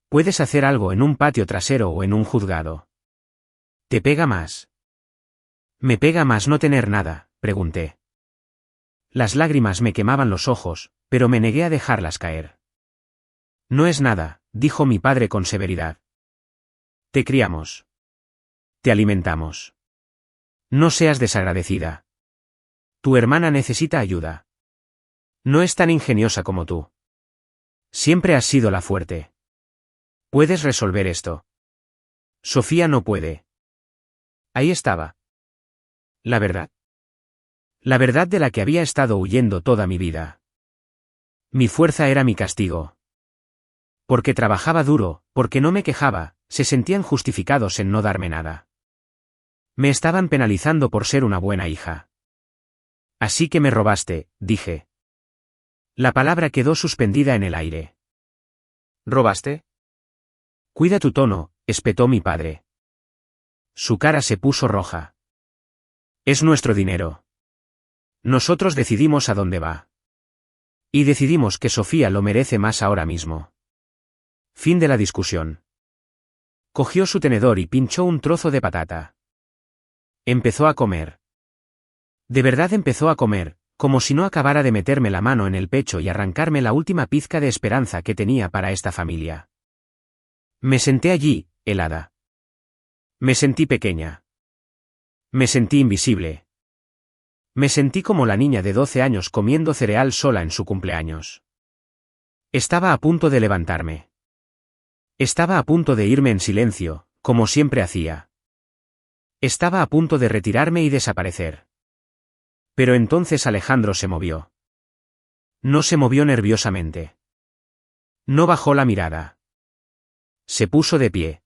Puedes hacer algo en un patio trasero o en un juzgado. ¿Te pega más? ¿Me pega más no tener nada?, pregunté. Las lágrimas me quemaban los ojos, pero me negué a dejarlas caer. No es nada, dijo mi padre con severidad. Te criamos. Te alimentamos. No seas desagradecida. Tu hermana necesita ayuda. No es tan ingeniosa como tú. Siempre has sido la fuerte. Puedes resolver esto. Sofía no puede. Ahí estaba. La verdad. La verdad de la que había estado huyendo toda mi vida. Mi fuerza era mi castigo. Porque trabajaba duro, porque no me quejaba, se sentían justificados en no darme nada. Me estaban penalizando por ser una buena hija. Así que me robaste, dije. La palabra quedó suspendida en el aire. ¿Robaste? Cuida tu tono, espetó mi padre. Su cara se puso roja. Es nuestro dinero. Nosotros decidimos a dónde va. Y decidimos que Sofía lo merece más ahora mismo. Fin de la discusión. Cogió su tenedor y pinchó un trozo de patata. Empezó a comer. De verdad empezó a comer, como si no acabara de meterme la mano en el pecho y arrancarme la última pizca de esperanza que tenía para esta familia. Me senté allí, helada. Me sentí pequeña. Me sentí invisible. Me sentí como la niña de 12 años comiendo cereal sola en su cumpleaños. Estaba a punto de levantarme. Estaba a punto de irme en silencio, como siempre hacía. Estaba a punto de retirarme y desaparecer. Pero entonces Alejandro se movió. No se movió nerviosamente. No bajó la mirada. Se puso de pie.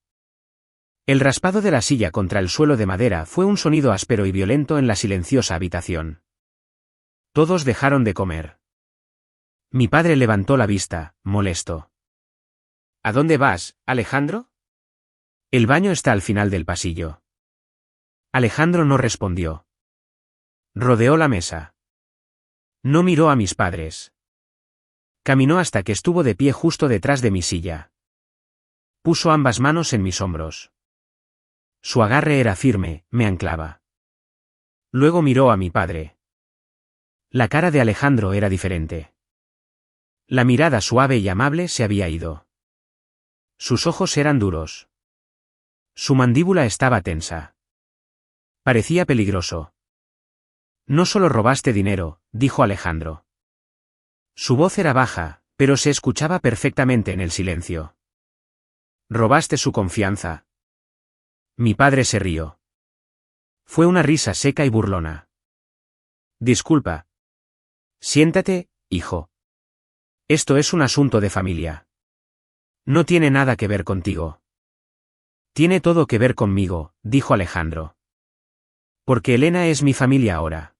El raspado de la silla contra el suelo de madera fue un sonido áspero y violento en la silenciosa habitación. Todos dejaron de comer. Mi padre levantó la vista, molesto. ¿A dónde vas, Alejandro? El baño está al final del pasillo. Alejandro no respondió. Rodeó la mesa. No miró a mis padres. Caminó hasta que estuvo de pie justo detrás de mi silla. Puso ambas manos en mis hombros. Su agarre era firme, me anclaba. Luego miró a mi padre. La cara de Alejandro era diferente. La mirada suave y amable se había ido. Sus ojos eran duros. Su mandíbula estaba tensa. Parecía peligroso. No solo robaste dinero, dijo Alejandro. Su voz era baja, pero se escuchaba perfectamente en el silencio. Robaste su confianza. Mi padre se rió. Fue una risa seca y burlona. Disculpa. Siéntate, hijo. Esto es un asunto de familia. No tiene nada que ver contigo. Tiene todo que ver conmigo, dijo Alejandro. Porque Elena es mi familia ahora.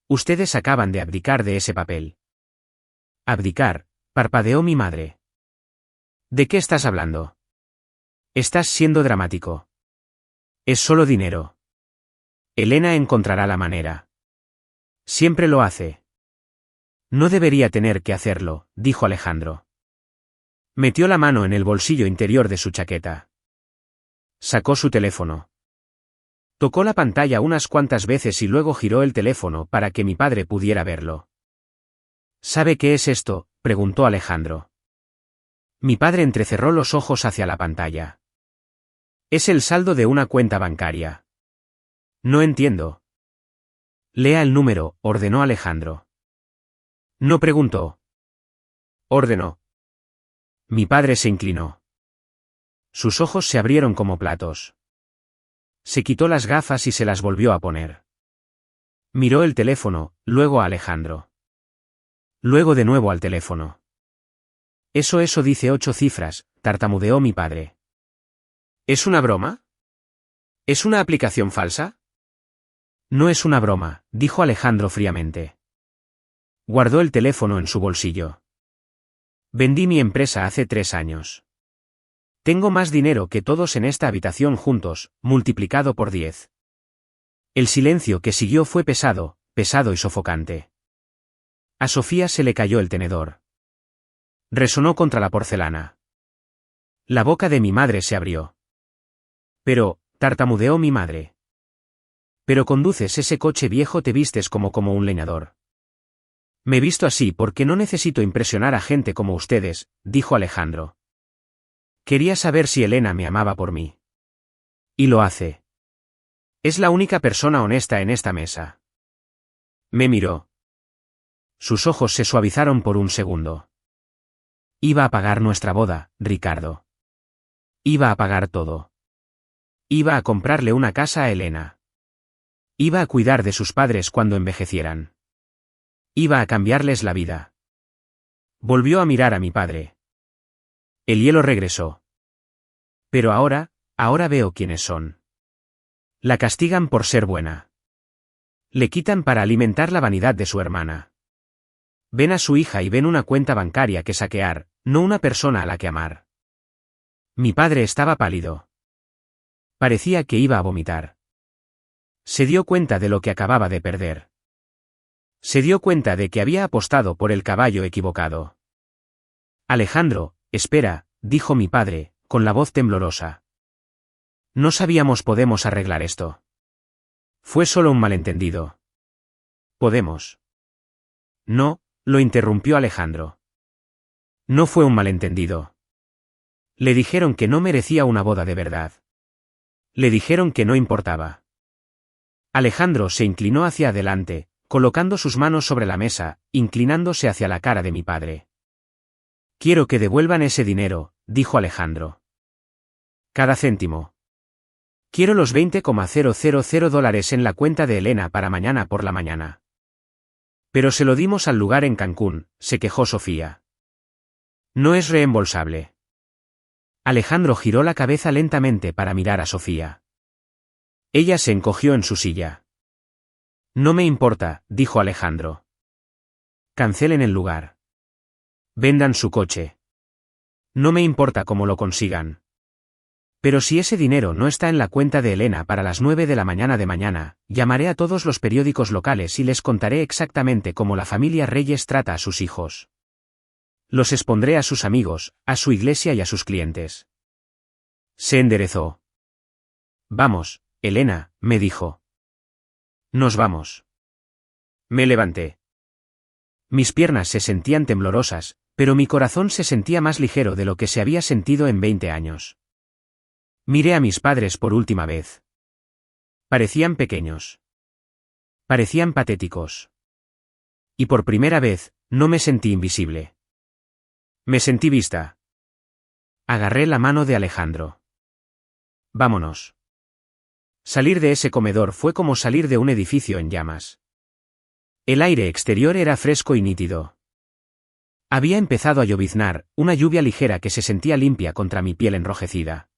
Ustedes acaban de abdicar de ese papel. Abdicar, parpadeó mi madre. ¿De qué estás hablando? Estás siendo dramático. Es solo dinero. Elena encontrará la manera. Siempre lo hace. No debería tener que hacerlo, dijo Alejandro. Metió la mano en el bolsillo interior de su chaqueta. Sacó su teléfono. Tocó la pantalla unas cuantas veces y luego giró el teléfono para que mi padre pudiera verlo. ¿Sabe qué es esto?, preguntó Alejandro. Mi padre entrecerró los ojos hacia la pantalla. Es el saldo de una cuenta bancaria. No entiendo. Lea el número, ordenó Alejandro. No preguntó. Ordenó. Mi padre se inclinó. Sus ojos se abrieron como platos. Se quitó las gafas y se las volvió a poner. Miró el teléfono, luego a Alejandro. Luego de nuevo al teléfono. Eso dice 8 cifras, tartamudeó mi padre. ¿Es una broma? ¿Es una aplicación falsa? No es una broma, dijo Alejandro fríamente. Guardó el teléfono en su bolsillo. Vendí mi empresa hace 3 años. Tengo más dinero que todos en esta habitación juntos, multiplicado por 10. El silencio que siguió fue pesado, pesado y sofocante. A Sofía se le cayó el tenedor. Resonó contra la porcelana. La boca de mi madre se abrió. Pero, tartamudeó mi madre. Pero conduces ese coche viejo, te vistes como un leñador. Me visto así porque no necesito impresionar a gente como ustedes, dijo Alejandro. Quería saber si Elena me amaba por mí. Y lo hace. Es la única persona honesta en esta mesa. Me miró. Sus ojos se suavizaron por un segundo. Iba a pagar nuestra boda, Ricardo. Iba a pagar todo. Iba a comprarle una casa a Elena. Iba a cuidar de sus padres cuando envejecieran. Iba a cambiarles la vida. Volvió a mirar a mi padre. El hielo regresó. Pero ahora veo quiénes son. La castigan por ser buena. Le quitan para alimentar la vanidad de su hermana. Ven a su hija y ven una cuenta bancaria que saquear, no una persona a la que amar. Mi padre estaba pálido. Parecía que iba a vomitar. Se dio cuenta de lo que acababa de perder. Se dio cuenta de que había apostado por el caballo equivocado. Alejandro, espera, dijo mi padre, con la voz temblorosa. No sabíamos podemos arreglar esto. Fue solo un malentendido. Podemos. No, lo interrumpió Alejandro. No fue un malentendido. Le dijeron que no merecía una boda de verdad. Le dijeron que no importaba. Alejandro se inclinó hacia adelante, colocando sus manos sobre la mesa, inclinándose hacia la cara de mi padre. Quiero que devuelvan ese dinero, dijo Alejandro. Cada céntimo. Quiero los $20,000 en la cuenta de Elena para mañana por la mañana. Pero se lo dimos al lugar en Cancún, se quejó Sofía. No es reembolsable. Alejandro giró la cabeza lentamente para mirar a Sofía. Ella se encogió en su silla. No me importa, dijo Alejandro. Cancelen el lugar. Vendan su coche. No me importa cómo lo consigan. Pero si ese dinero no está en la cuenta de Elena para las 9 de la mañana, llamaré a todos los periódicos locales y les contaré exactamente cómo la familia Reyes trata a sus hijos. Los expondré a sus amigos, a su iglesia y a sus clientes. Se enderezó. Vamos, Elena, me dijo. Nos vamos. Me levanté. Mis piernas se sentían temblorosas, pero mi corazón se sentía más ligero de lo que se había sentido en 20 años. Miré a mis padres por última vez. Parecían pequeños. Parecían patéticos. Y por primera vez, no me sentí invisible. Me sentí vista. Agarré la mano de Alejandro. Vámonos. Salir de ese comedor fue como salir de un edificio en llamas. El aire exterior era fresco y nítido. Había empezado a lloviznar, una lluvia ligera que se sentía limpia contra mi piel enrojecida.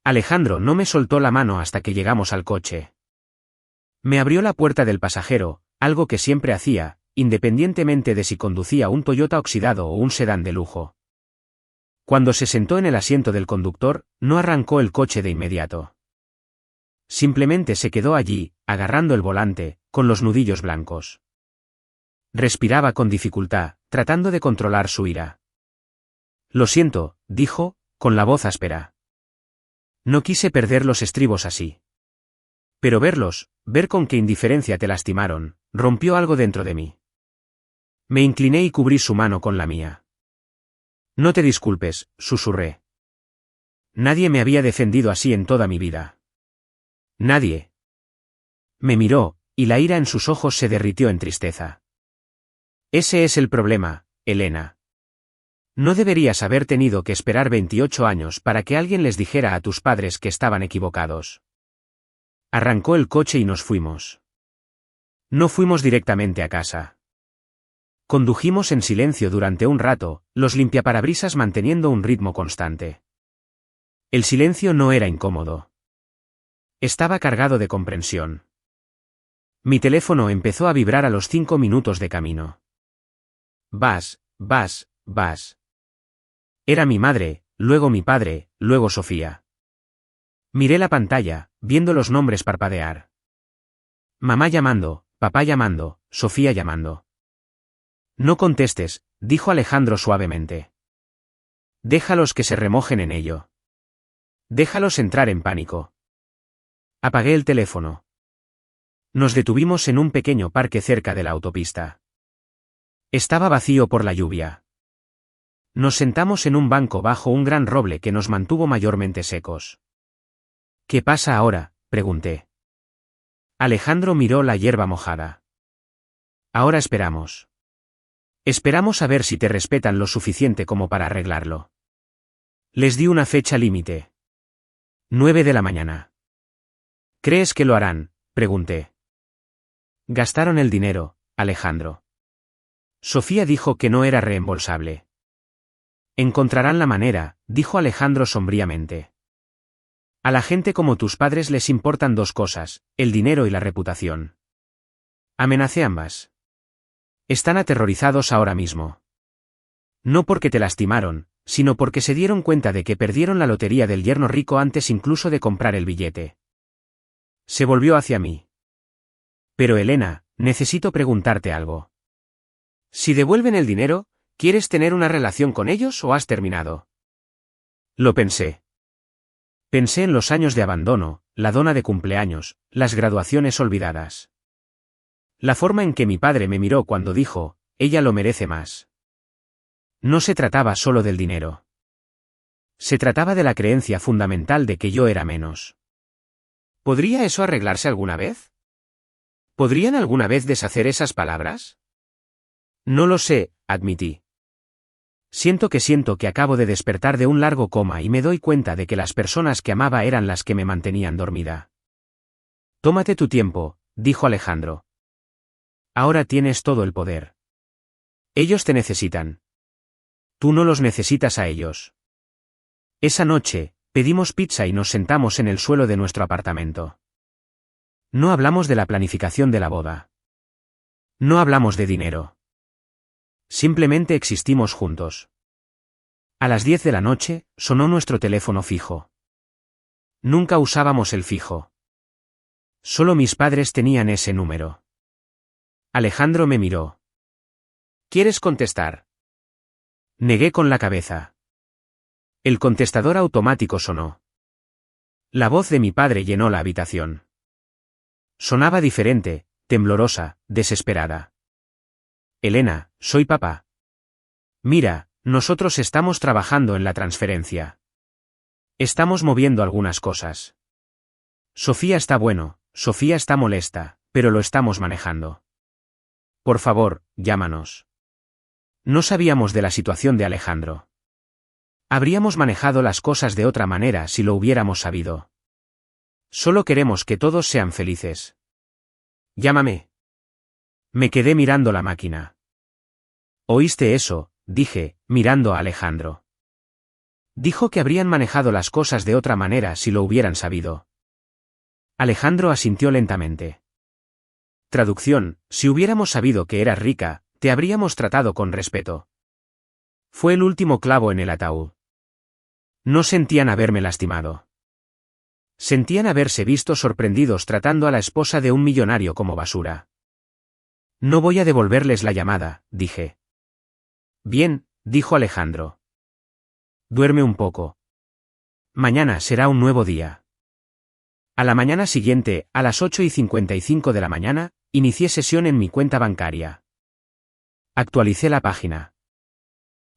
Alejandro no me soltó la mano hasta que llegamos al coche. Me abrió la puerta del pasajero, algo que siempre hacía, independientemente de si conducía un Toyota oxidado o un sedán de lujo. Cuando se sentó en el asiento del conductor, no arrancó el coche de inmediato. Simplemente se quedó allí, agarrando el volante, con los nudillos blancos. Respiraba con dificultad, tratando de controlar su ira. Lo siento, dijo, con la voz áspera. No quise perder los estribos así. Pero ver con qué indiferencia te lastimaron, rompió algo dentro de mí. Me incliné y cubrí su mano con la mía. No te disculpes, susurré. Nadie me había defendido así en toda mi vida. Nadie. Me miró, y la ira en sus ojos se derritió en tristeza. Ese es el problema, Elena. No deberías haber tenido que esperar 28 años para que alguien les dijera a tus padres que estaban equivocados. Arrancó el coche y nos fuimos. No fuimos directamente a casa. Condujimos en silencio durante un rato, los limpiaparabrisas manteniendo un ritmo constante. El silencio no era incómodo. Estaba cargado de comprensión. Mi teléfono empezó a vibrar a los 5 minutos de camino. Vas. Era mi madre, luego mi padre, luego Sofía. Miré la pantalla, viendo los nombres parpadear. Mamá llamando, papá llamando, Sofía llamando. No contestes, dijo Alejandro suavemente. Déjalos que se remojen en ello. Déjalos entrar en pánico. Apagué el teléfono. Nos detuvimos en un pequeño parque cerca de la autopista. Estaba vacío por la lluvia. Nos sentamos en un banco bajo un gran roble que nos mantuvo mayormente secos. ¿Qué pasa ahora?, pregunté. Alejandro miró la hierba mojada. Ahora esperamos. Esperamos a ver si te respetan lo suficiente como para arreglarlo. Les di una fecha límite. 9 de la mañana. ¿Crees que lo harán?, pregunté. Gastaron el dinero, Alejandro. Sofía dijo que no era reembolsable. Encontrarán la manera, dijo Alejandro sombríamente. A la gente como tus padres les importan dos cosas, el dinero y la reputación. Amenacé ambas. Están aterrorizados ahora mismo. No porque te lastimaron, sino porque se dieron cuenta de que perdieron la lotería del yerno rico antes incluso de comprar el billete. Se volvió hacia mí. Pero Elena, necesito preguntarte algo. Si devuelven el dinero, ¿quieres tener una relación con ellos o has terminado? Lo pensé. Pensé en los años de abandono, la dona de cumpleaños, las graduaciones olvidadas. La forma en que mi padre me miró cuando dijo, ella lo merece más. No se trataba solo del dinero. Se trataba de la creencia fundamental de que yo era menos. ¿Podría eso arreglarse alguna vez? ¿Podrían alguna vez deshacer esas palabras? No lo sé, admití. Siento que acabo de despertar de un largo coma y me doy cuenta de que las personas que amaba eran las que me mantenían dormida. Tómate tu tiempo, dijo Alejandro. Ahora tienes todo el poder. Ellos te necesitan. Tú no los necesitas a ellos. Esa noche, pedimos pizza y nos sentamos en el suelo de nuestro apartamento. No hablamos de la planificación de la boda. No hablamos de dinero. Simplemente existimos juntos. A las 10 de la noche, sonó nuestro teléfono fijo. Nunca usábamos el fijo. Solo mis padres tenían ese número. Alejandro me miró. ¿Quieres contestar? Negué con la cabeza. El contestador automático sonó. La voz de mi padre llenó la habitación. Sonaba diferente, temblorosa, desesperada. Elena, soy papá. Mira, nosotros estamos trabajando en la transferencia. Estamos moviendo algunas cosas. Sofía está bueno, Sofía está molesta, pero lo estamos manejando. Por favor, llámanos. No sabíamos de la situación de Alejandro. Habríamos manejado las cosas de otra manera si lo hubiéramos sabido. Solo queremos que todos sean felices. Llámame. Me quedé mirando la máquina. ¿Oíste eso?, dije, mirando a Alejandro. Dijo que habrían manejado las cosas de otra manera si lo hubieran sabido. Alejandro asintió lentamente. Traducción: si hubiéramos sabido que eras rica, te habríamos tratado con respeto. Fue el último clavo en el ataúd. No sentían haberme lastimado. Sentían haberse visto sorprendidos tratando a la esposa de un millonario como basura. No voy a devolverles la llamada, dije. Bien, dijo Alejandro. Duerme un poco. Mañana será un nuevo día. A la mañana siguiente, a las 8:55 de la mañana, inicié sesión en mi cuenta bancaria. Actualicé la página.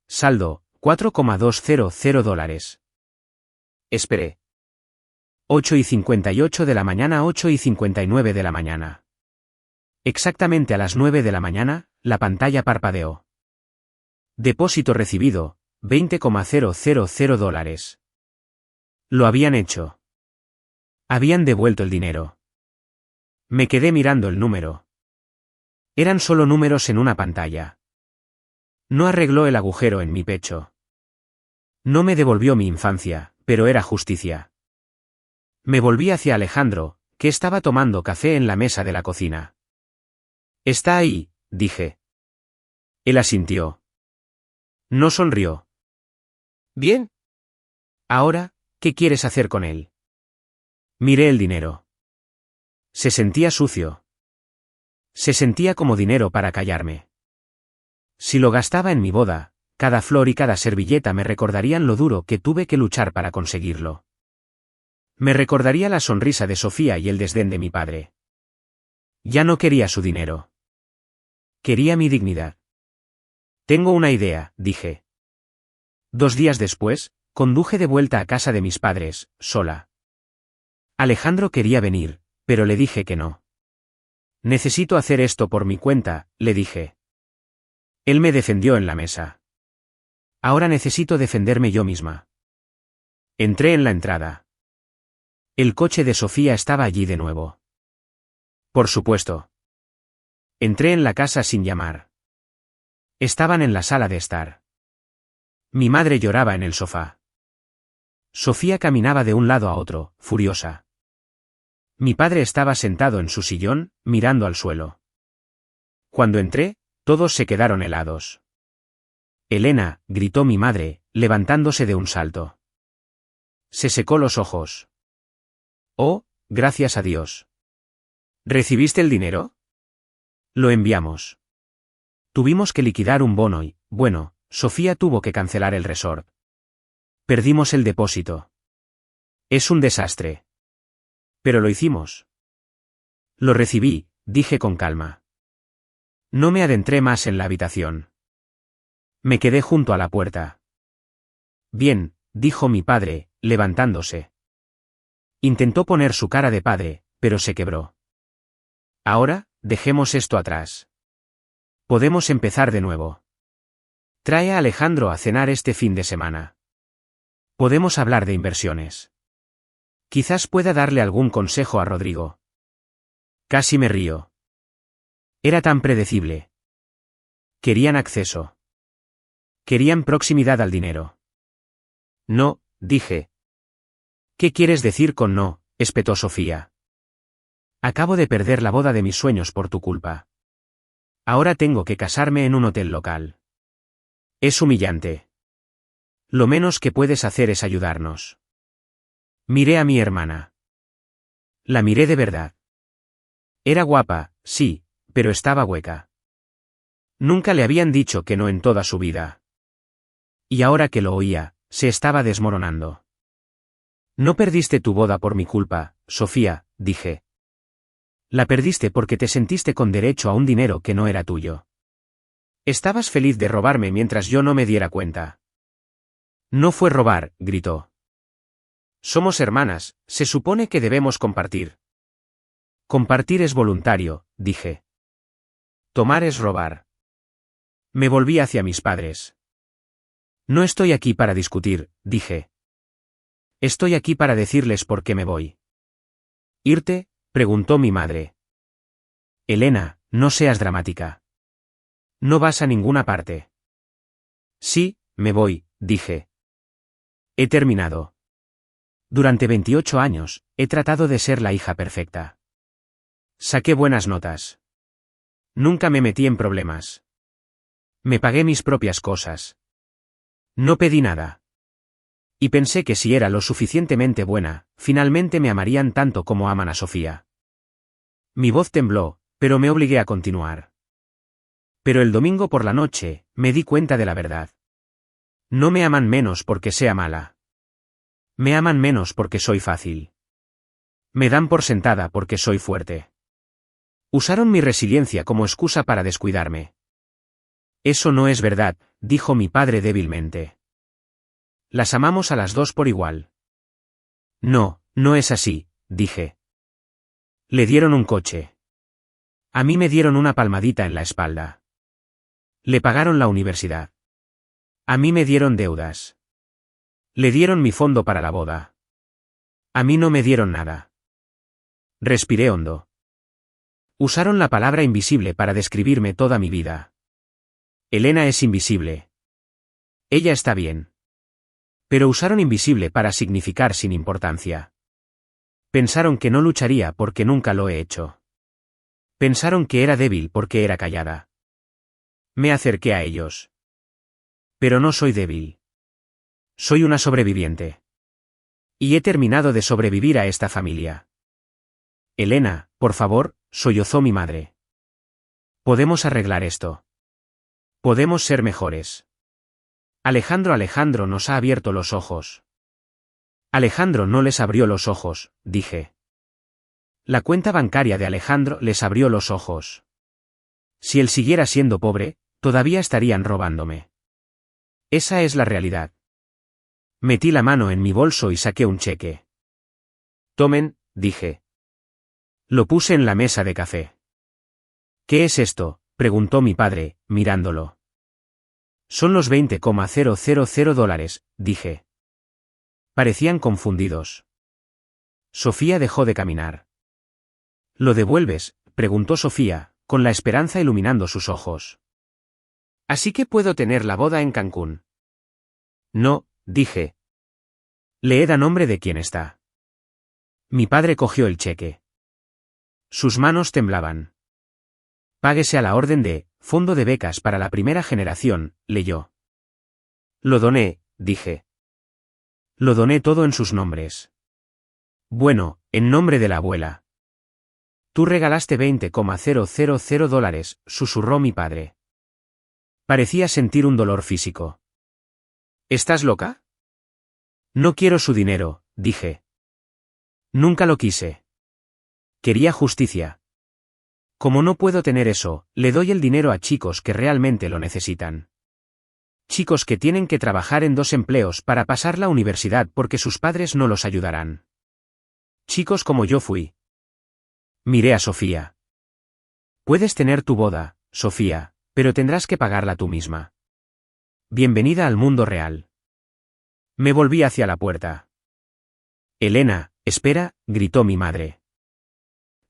Saldo, $4,200. Esperé. 8:58 de la mañana, 8:59 de la mañana. Exactamente a las 9 de la mañana, la pantalla parpadeó. Depósito recibido, $20,000. Lo habían hecho. Habían devuelto el dinero. Me quedé mirando el número. Eran solo números en una pantalla. No arregló el agujero en mi pecho. No me devolvió mi infancia, pero era justicia. Me volví hacia Alejandro, que estaba tomando café en la mesa de la cocina. «Está ahí», dije. Él asintió. No sonrió. «Bien. Ahora, ¿qué quieres hacer con él?» Miré el dinero. Se sentía sucio. Se sentía como dinero para callarme. Si lo gastaba en mi boda, cada flor y cada servilleta me recordarían lo duro que tuve que luchar para conseguirlo. Me recordaría la sonrisa de Sofía y el desdén de mi padre. Ya no quería su dinero. Quería mi dignidad. Tengo una idea, dije. 2 días después, conduje de vuelta a casa de mis padres, sola. Alejandro quería venir, pero le dije que no. Necesito hacer esto por mi cuenta, le dije. Él me defendió en la mesa. Ahora necesito defenderme yo misma. Entré en la entrada. El coche de Sofía estaba allí de nuevo. Por supuesto. Entré en la casa sin llamar. Estaban en la sala de estar. Mi madre lloraba en el sofá. Sofía caminaba de un lado a otro, furiosa. Mi padre estaba sentado en su sillón, mirando al suelo. Cuando entré, todos se quedaron helados. «Elena», gritó mi madre, levantándose de un salto. Se secó los ojos. «Oh, gracias a Dios». «¿Recibiste el dinero?» «Lo enviamos. Tuvimos que liquidar un bono y, bueno, Sofía tuvo que cancelar el resort. Perdimos el depósito. Es un desastre. Pero lo hicimos». «Lo recibí», dije con calma. No me adentré más en la habitación. Me quedé junto a la puerta. «Bien», dijo mi padre, levantándose. Intentó poner su cara de padre, pero se quebró. «Ahora, dejemos esto atrás. Podemos empezar de nuevo. Trae a Alejandro a cenar este fin de semana. Podemos hablar de inversiones. Quizás pueda darle algún consejo a Rodrigo». Casi me río. Era tan predecible. Querían acceso. Querían proximidad al dinero. No, dije. ¿Qué quieres decir con no?, espetó Sofía. Acabo de perder la boda de mis sueños por tu culpa. Ahora tengo que casarme en un hotel local. Es humillante. Lo menos que puedes hacer es ayudarnos. Miré a mi hermana. La miré de verdad. Era guapa, sí, pero estaba hueca. Nunca le habían dicho que no en toda su vida. Y ahora que lo oía, se estaba desmoronando. No perdiste tu boda por mi culpa, Sofía, dije. La perdiste porque te sentiste con derecho a un dinero que no era tuyo. Estabas feliz de robarme mientras yo no me diera cuenta. No fue robar, gritó. Somos hermanas, se supone que debemos compartir. Compartir es voluntario, dije. Tomar es robar. Me volví hacia mis padres. No estoy aquí para discutir, dije. Estoy aquí para decirles por qué me voy. ¿Irte?, preguntó mi madre. Elena, no seas dramática. No vas a ninguna parte. Sí, me voy, dije. He terminado. Durante 28 años, he tratado de ser la hija perfecta. Saqué buenas notas. Nunca me metí en problemas. Me pagué mis propias cosas. No pedí nada. Y pensé que si era lo suficientemente buena, finalmente me amarían tanto como aman a Sofía. Mi voz tembló, pero me obligué a continuar. Pero el domingo por la noche, me di cuenta de la verdad. No me aman menos porque sea mala. Me aman menos porque soy fácil. Me dan por sentada porque soy fuerte. Usaron mi resiliencia como excusa para descuidarme. Eso no es verdad, dijo mi padre débilmente. Las amamos a las dos por igual. No, no es así, dije. Le dieron un coche. A mí me dieron una palmadita en la espalda. Le pagaron la universidad. A mí me dieron deudas. Le dieron mi fondo para la boda. A mí no me dieron nada. Respiré hondo. Usaron la palabra invisible para describirme toda mi vida. Elena es invisible. Ella está bien. Pero usaron invisible para significar sin importancia. Pensaron que no lucharía porque nunca lo he hecho. Pensaron que era débil porque era callada. Me acerqué a ellos. Pero no soy débil. Soy una sobreviviente. Y he terminado de sobrevivir a esta familia. Elena, por favor, sollozó mi madre. Podemos arreglar esto. Podemos ser mejores. Alejandro nos ha abierto los ojos. Alejandro no les abrió los ojos, dije. La cuenta bancaria de Alejandro les abrió los ojos. Si él siguiera siendo pobre, todavía estarían robándome. Esa es la realidad. Metí la mano en mi bolso y saqué un cheque. Tomen, dije. Lo puse en la mesa de café. ¿Qué es esto?, preguntó mi padre, mirándolo. Son los $20,000, dije. Parecían confundidos. Sofía dejó de caminar. ¿Lo devuelves?, preguntó Sofía, con la esperanza iluminando sus ojos. Así que puedo tener la boda en Cancún. No, dije. Leed a nombre de quién está. Mi padre cogió el cheque. Sus manos temblaban. Páguese a la orden de Fondo de Becas para la Primera Generación, leyó. Lo doné, dije. Lo doné todo en sus nombres. Bueno, en nombre de la abuela. Tú regalaste $20,000, susurró mi padre. Parecía sentir un dolor físico. ¿Estás loca? No quiero su dinero, dije. Nunca lo quise. Quería justicia. Como no puedo tener eso, le doy el dinero a chicos que realmente lo necesitan. Chicos que tienen que trabajar en 2 empleos para pasar la universidad porque sus padres no los ayudarán. Chicos como yo fui. Miré a Sofía. Puedes tener tu boda, Sofía, pero tendrás que pagarla tú misma. Bienvenida al mundo real. Me volví hacia la puerta. Elena, espera, gritó mi madre.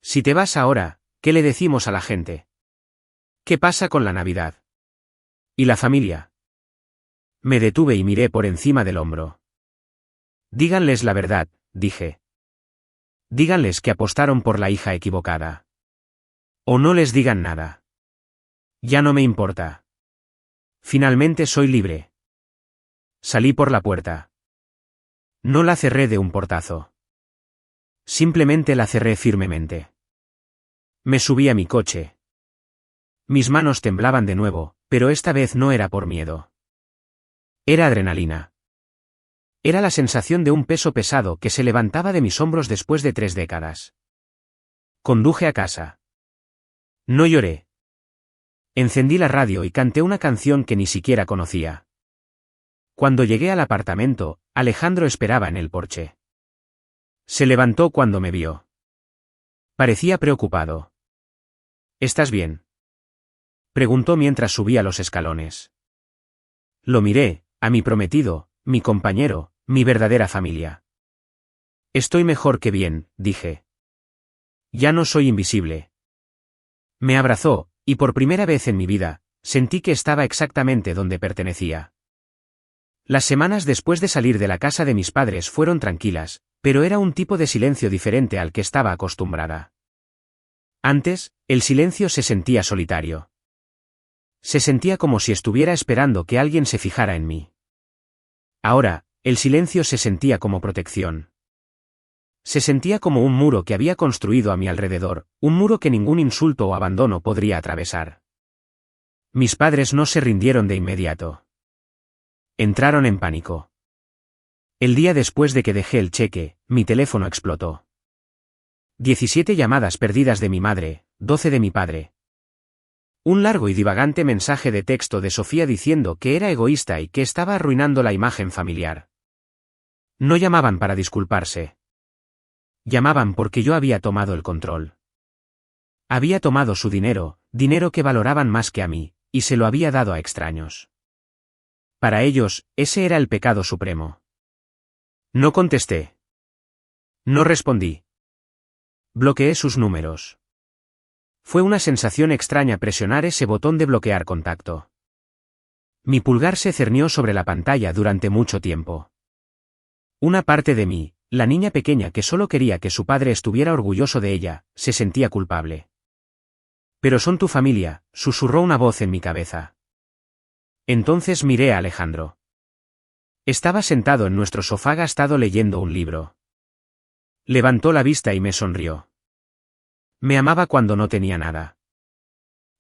Si te vas ahora, ¿qué le decimos a la gente? ¿Qué pasa con la Navidad? ¿Y la familia? Me detuve y miré por encima del hombro. Díganles la verdad, dije. Díganles que apostaron por la hija equivocada. O no les digan nada. Ya no me importa. Finalmente soy libre. Salí por la puerta. No la cerré de un portazo. Simplemente la cerré firmemente. Me subí a mi coche. Mis manos temblaban de nuevo, pero esta vez no era por miedo. Era adrenalina. Era la sensación de un peso pesado que se levantaba de mis hombros después de 3 décadas. Conduje a casa. No lloré. Encendí la radio y canté una canción que ni siquiera conocía. Cuando llegué al apartamento, Alejandro esperaba en el porche. Se levantó cuando me vio. Parecía preocupado. ¿Estás bien?, preguntó mientras subía los escalones. Lo miré, a mi prometido, mi compañero, mi verdadera familia. Estoy mejor que bien, dije. Ya no soy invisible. Me abrazó, y por primera vez en mi vida, sentí que estaba exactamente donde pertenecía. Las semanas después de salir de la casa de mis padres fueron tranquilas, pero era un tipo de silencio diferente al que estaba acostumbrada. Antes, el silencio se sentía solitario. Se sentía como si estuviera esperando que alguien se fijara en mí. Ahora, el silencio se sentía como protección. Se sentía como un muro que había construido a mi alrededor, un muro que ningún insulto o abandono podría atravesar. Mis padres no se rindieron de inmediato. Entraron en pánico. El día después de que dejé el cheque, mi teléfono explotó. 17 llamadas perdidas de mi madre, 12 de mi padre. Un largo y divagante mensaje de texto de Sofía diciendo que era egoísta y que estaba arruinando la imagen familiar. No llamaban para disculparse. Llamaban porque yo había tomado el control. Había tomado su dinero, dinero que valoraban más que a mí, y se lo había dado a extraños. Para ellos, ese era el pecado supremo. No contesté. No respondí. Bloqueé sus números. Fue una sensación extraña presionar ese botón de bloquear contacto. Mi pulgar se cernió sobre la pantalla durante mucho tiempo. Una parte de mí, la niña pequeña que solo quería que su padre estuviera orgulloso de ella, se sentía culpable. Pero son tu familia, susurró una voz en mi cabeza. Entonces miré a Alejandro. Estaba sentado en nuestro sofá gastado leyendo un libro. Levantó la vista y me sonrió. Me amaba cuando no tenía nada.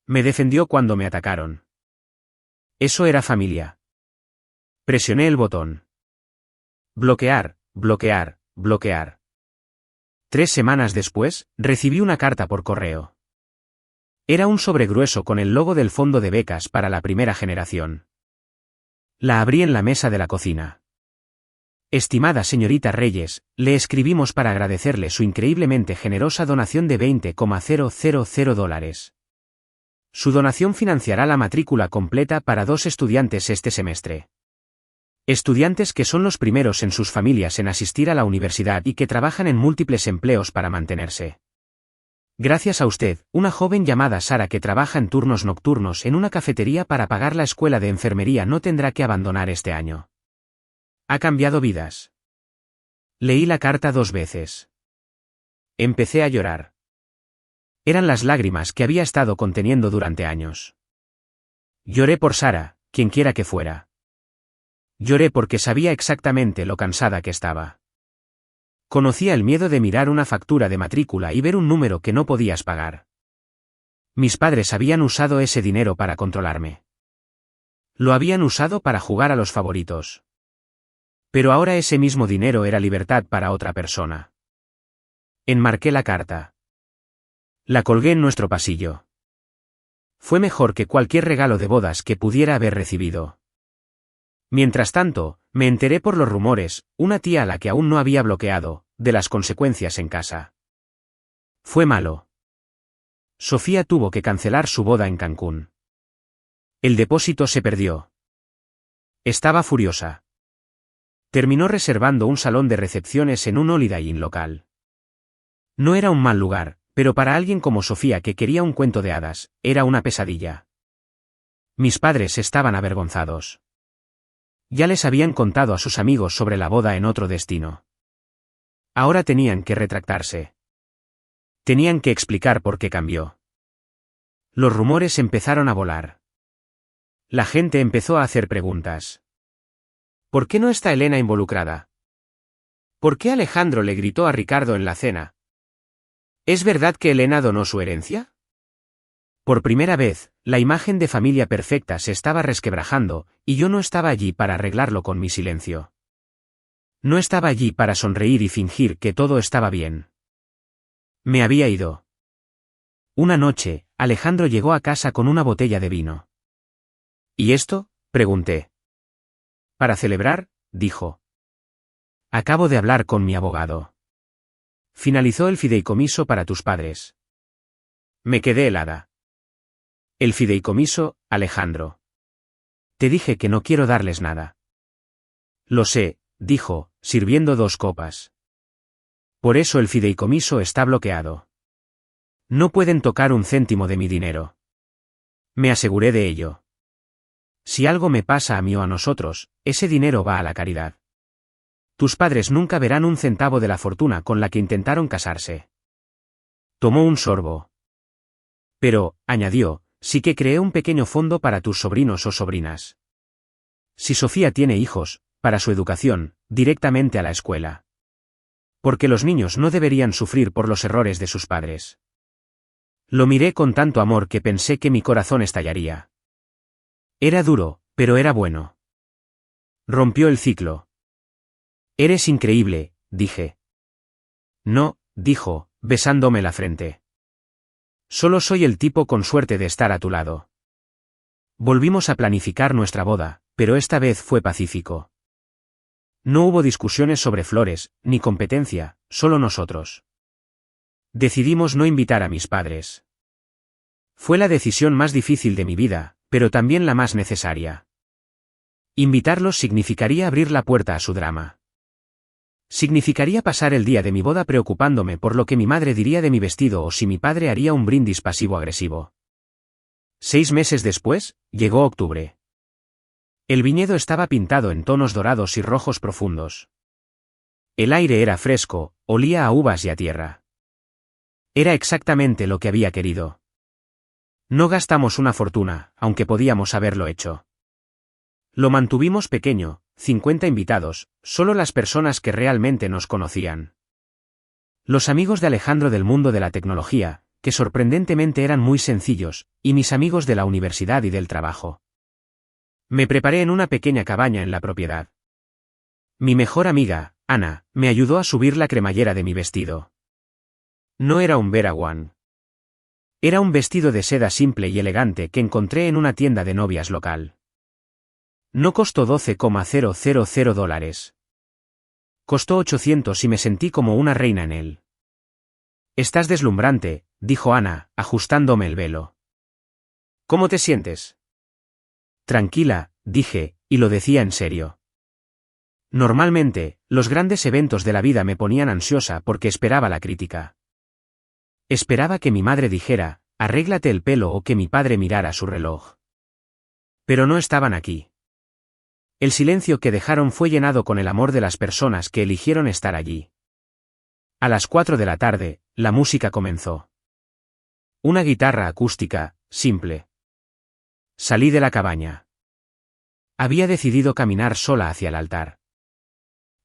Me defendió cuando me atacaron. Eso era familia. Presioné el botón. Bloquear, bloquear, bloquear. 3 semanas después, recibí una carta por correo. Era un sobre grueso con el logo del fondo de becas para la primera generación. La abrí en la mesa de la cocina. Estimada señorita Reyes, le escribimos para agradecerle su increíblemente generosa donación de $20,000. Su donación financiará la matrícula completa para 2 estudiantes este semestre. Estudiantes que son los primeros en sus familias en asistir a la universidad y que trabajan en múltiples empleos para mantenerse. Gracias a usted, una joven llamada Sara que trabaja en turnos nocturnos en una cafetería para pagar la escuela de enfermería no tendrá que abandonar este año. Ha cambiado vidas. Leí la carta 2 veces. Empecé a llorar. Eran las lágrimas que había estado conteniendo durante años. Lloré por Sara, quienquiera que fuera. Lloré porque sabía exactamente lo cansada que estaba. Conocía el miedo de mirar una factura de matrícula y ver un número que no podías pagar. Mis padres habían usado ese dinero para controlarme. Lo habían usado para jugar a los favoritos. Pero ahora ese mismo dinero era libertad para otra persona. Enmarqué la carta. La colgué en nuestro pasillo. Fue mejor que cualquier regalo de bodas que pudiera haber recibido. Mientras tanto, me enteré por los rumores, una tía a la que aún no había bloqueado, de las consecuencias en casa. Fue malo. Sofía tuvo que cancelar su boda en Cancún. El depósito se perdió. Estaba furiosa. Terminó reservando un salón de recepciones en un Holiday Inn local. No era un mal lugar, pero para alguien como Sofía que quería un cuento de hadas, era una pesadilla. Mis padres estaban avergonzados. Ya les habían contado a sus amigos sobre la boda en otro destino. Ahora tenían que retractarse. Tenían que explicar por qué cambió. Los rumores empezaron a volar. La gente empezó a hacer preguntas. ¿Por qué no está Elena involucrada? ¿Por qué Alejandro le gritó a Ricardo en la cena? ¿Es verdad que Elena donó su herencia? Por primera vez, la imagen de familia perfecta se estaba resquebrajando, y yo no estaba allí para arreglarlo con mi silencio. No estaba allí para sonreír y fingir que todo estaba bien. Me había ido. Una noche, Alejandro llegó a casa con una botella de vino. ¿Y esto?, pregunté. Para celebrar, dijo. Acabo de hablar con mi abogado. Finalizó el fideicomiso para tus padres. Me quedé helada. El fideicomiso, Alejandro. Te dije que no quiero darles nada. Lo sé, dijo, sirviendo 2 copas. Por eso el fideicomiso está bloqueado. No pueden tocar un céntimo de mi dinero. Me aseguré de ello. Si algo me pasa a mí o a nosotros, ese dinero va a la caridad. Tus padres nunca verán un centavo de la fortuna con la que intentaron casarse. Tomó un sorbo. Pero, añadió, sí que creé un pequeño fondo para tus sobrinos o sobrinas. Si Sofía tiene hijos, para su educación, directamente a la escuela. Porque los niños no deberían sufrir por los errores de sus padres. Lo miré con tanto amor que pensé que mi corazón estallaría. Era duro, pero era bueno. Rompió el ciclo. Eres increíble, dije. No, dijo, besándome la frente. Solo soy el tipo con suerte de estar a tu lado. Volvimos a planificar nuestra boda, pero esta vez fue pacífico. No hubo discusiones sobre flores, ni competencia, solo nosotros. Decidimos no invitar a mis padres. Fue la decisión más difícil de mi vida, pero también la más necesaria. Invitarlos significaría abrir la puerta a su drama. Significaría pasar el día de mi boda preocupándome por lo que mi madre diría de mi vestido o si mi padre haría un brindis pasivo-agresivo. 6 meses después, llegó octubre. El viñedo estaba pintado en tonos dorados y rojos profundos. El aire era fresco, olía a uvas y a tierra. Era exactamente lo que había querido. No gastamos una fortuna, aunque podíamos haberlo hecho. Lo mantuvimos pequeño, 50 invitados, solo las personas que realmente nos conocían. Los amigos de Alejandro del mundo de la tecnología, que sorprendentemente eran muy sencillos, y mis amigos de la universidad y del trabajo. Me preparé en una pequeña cabaña en la propiedad. Mi mejor amiga, Ana, me ayudó a subir la cremallera de mi vestido. No era un Vera Wang. Era un vestido de seda simple y elegante que encontré en una tienda de novias local. No costó $12,000. Costó 800 y me sentí como una reina en él. Estás deslumbrante, dijo Ana, ajustándome el velo. ¿Cómo te sientes? Tranquila, dije, y lo decía en serio. Normalmente, los grandes eventos de la vida me ponían ansiosa porque esperaba la crítica. Esperaba que mi madre dijera, arréglate el pelo o que mi padre mirara su reloj. Pero no estaban aquí. El silencio que dejaron fue llenado con el amor de las personas que eligieron estar allí. A las 4 de la tarde, la música comenzó. Una guitarra acústica, simple. Salí de la cabaña. Había decidido caminar sola hacia el altar.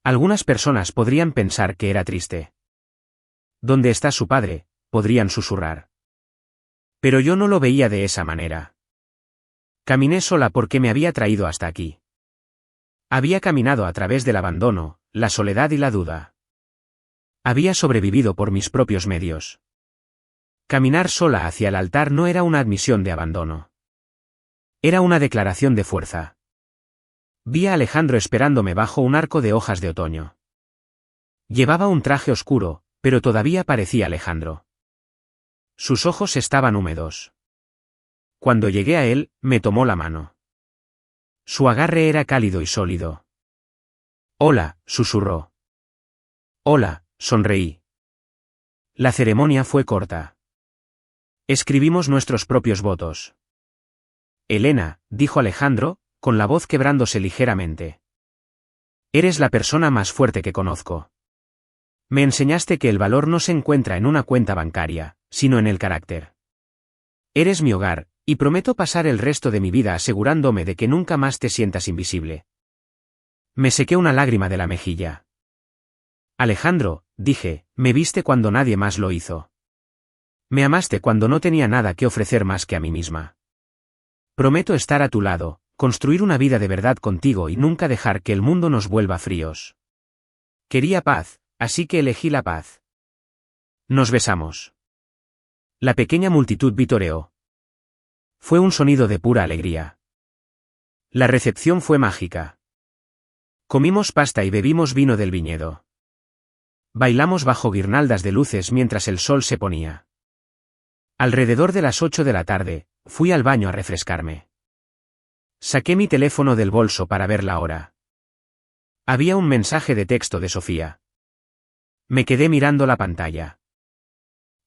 Algunas personas podrían pensar que era triste. ¿Dónde está su padre?, podrían susurrar. Pero yo no lo veía de esa manera. Caminé sola porque me había traído hasta aquí. Había caminado a través del abandono, la soledad y la duda. Había sobrevivido por mis propios medios. Caminar sola hacia el altar no era una admisión de abandono. Era una declaración de fuerza. Vi a Alejandro esperándome bajo un arco de hojas de otoño. Llevaba un traje oscuro, pero todavía parecía Alejandro. Sus ojos estaban húmedos. Cuando llegué a él, me tomó la mano. Su agarre era cálido y sólido. Hola, susurró. Hola, sonreí. La ceremonia fue corta. Escribimos nuestros propios votos. Elena, dijo Alejandro, con la voz quebrándose ligeramente. Eres la persona más fuerte que conozco. Me enseñaste que el valor no se encuentra en una cuenta bancaria, sino en el carácter. Eres mi hogar, y prometo pasar el resto de mi vida asegurándome de que nunca más te sientas invisible. Me sequé una lágrima de la mejilla. Alejandro, dije, me viste cuando nadie más lo hizo. Me amaste cuando no tenía nada que ofrecer más que a mí misma. Prometo estar a tu lado, construir una vida de verdad contigo y nunca dejar que el mundo nos vuelva fríos. Quería paz, así que elegí la paz. Nos besamos. La pequeña multitud vitoreó. Fue un sonido de pura alegría. La recepción fue mágica. Comimos pasta y bebimos vino del viñedo. Bailamos bajo guirnaldas de luces mientras el sol se ponía. Alrededor de las 8 de la tarde, fui al baño a refrescarme. Saqué mi teléfono del bolso para ver la hora. Había un mensaje de texto de Sofía. Me quedé mirando la pantalla.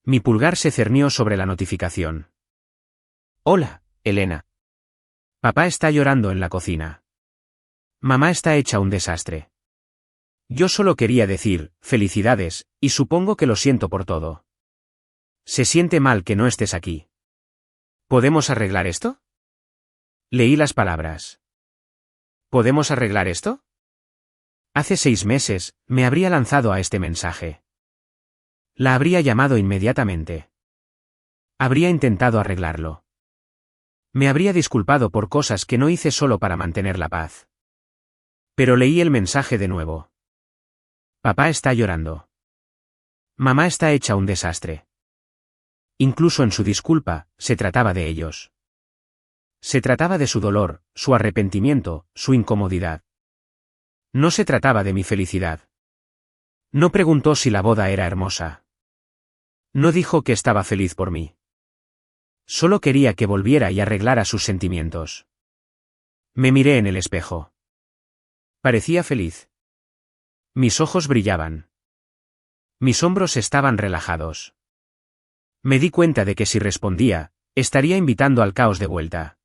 Mi pulgar se cernió sobre la notificación. Hola, Elena. Papá está llorando en la cocina. Mamá está hecha un desastre. Yo solo quería decir, felicidades, y supongo que lo siento por todo. Se siente mal que no estés aquí. ¿Podemos arreglar esto? Leí las palabras. ¿Podemos arreglar esto? Hace 6 meses, me habría lanzado a este mensaje. La habría llamado inmediatamente. Habría intentado arreglarlo. Me habría disculpado por cosas que no hice solo para mantener la paz. Pero leí el mensaje de nuevo. Papá está llorando. Mamá está hecha un desastre. Incluso en su disculpa, se trataba de ellos. Se trataba de su dolor, su arrepentimiento, su incomodidad. No se trataba de mi felicidad. No preguntó si la boda era hermosa. No dijo que estaba feliz por mí. Solo quería que volviera y arreglara sus sentimientos. Me miré en el espejo. Parecía feliz. Mis ojos brillaban. Mis hombros estaban relajados. Me di cuenta de que si respondía, estaría invitando al caos de vuelta.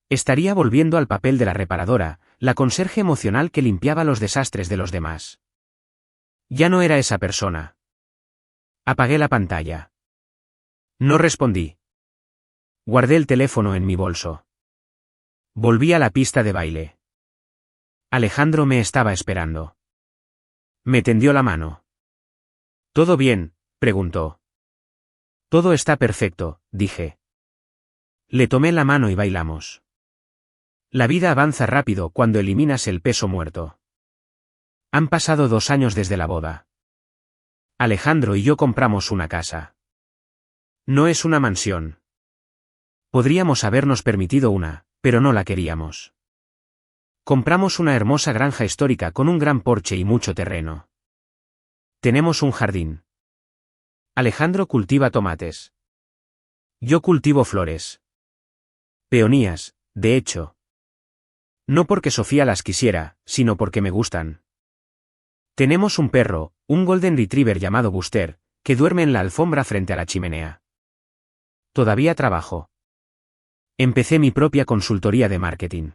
Estaría volviendo al papel de la reparadora, la conserje emocional que limpiaba los desastres de los demás. Ya no era esa persona. Apagué la pantalla. No respondí. Guardé el teléfono en mi bolso. Volví a la pista de baile. Alejandro me estaba esperando. Me tendió la mano. ¿Todo bien?, preguntó. Todo está perfecto, dije. Le tomé la mano y bailamos. La vida avanza rápido cuando eliminas el peso muerto. Han pasado 2 años desde la boda. Alejandro y yo compramos una casa. No es una mansión. Podríamos habernos permitido una, pero no la queríamos. Compramos una hermosa granja histórica con un gran porche y mucho terreno. Tenemos un jardín. Alejandro cultiva tomates. Yo cultivo flores. Peonías, de hecho. No porque Sofía las quisiera, sino porque me gustan. Tenemos un perro, un Golden Retriever llamado Buster, que duerme en la alfombra frente a la chimenea. Todavía trabajo. Empecé mi propia consultoría de marketing.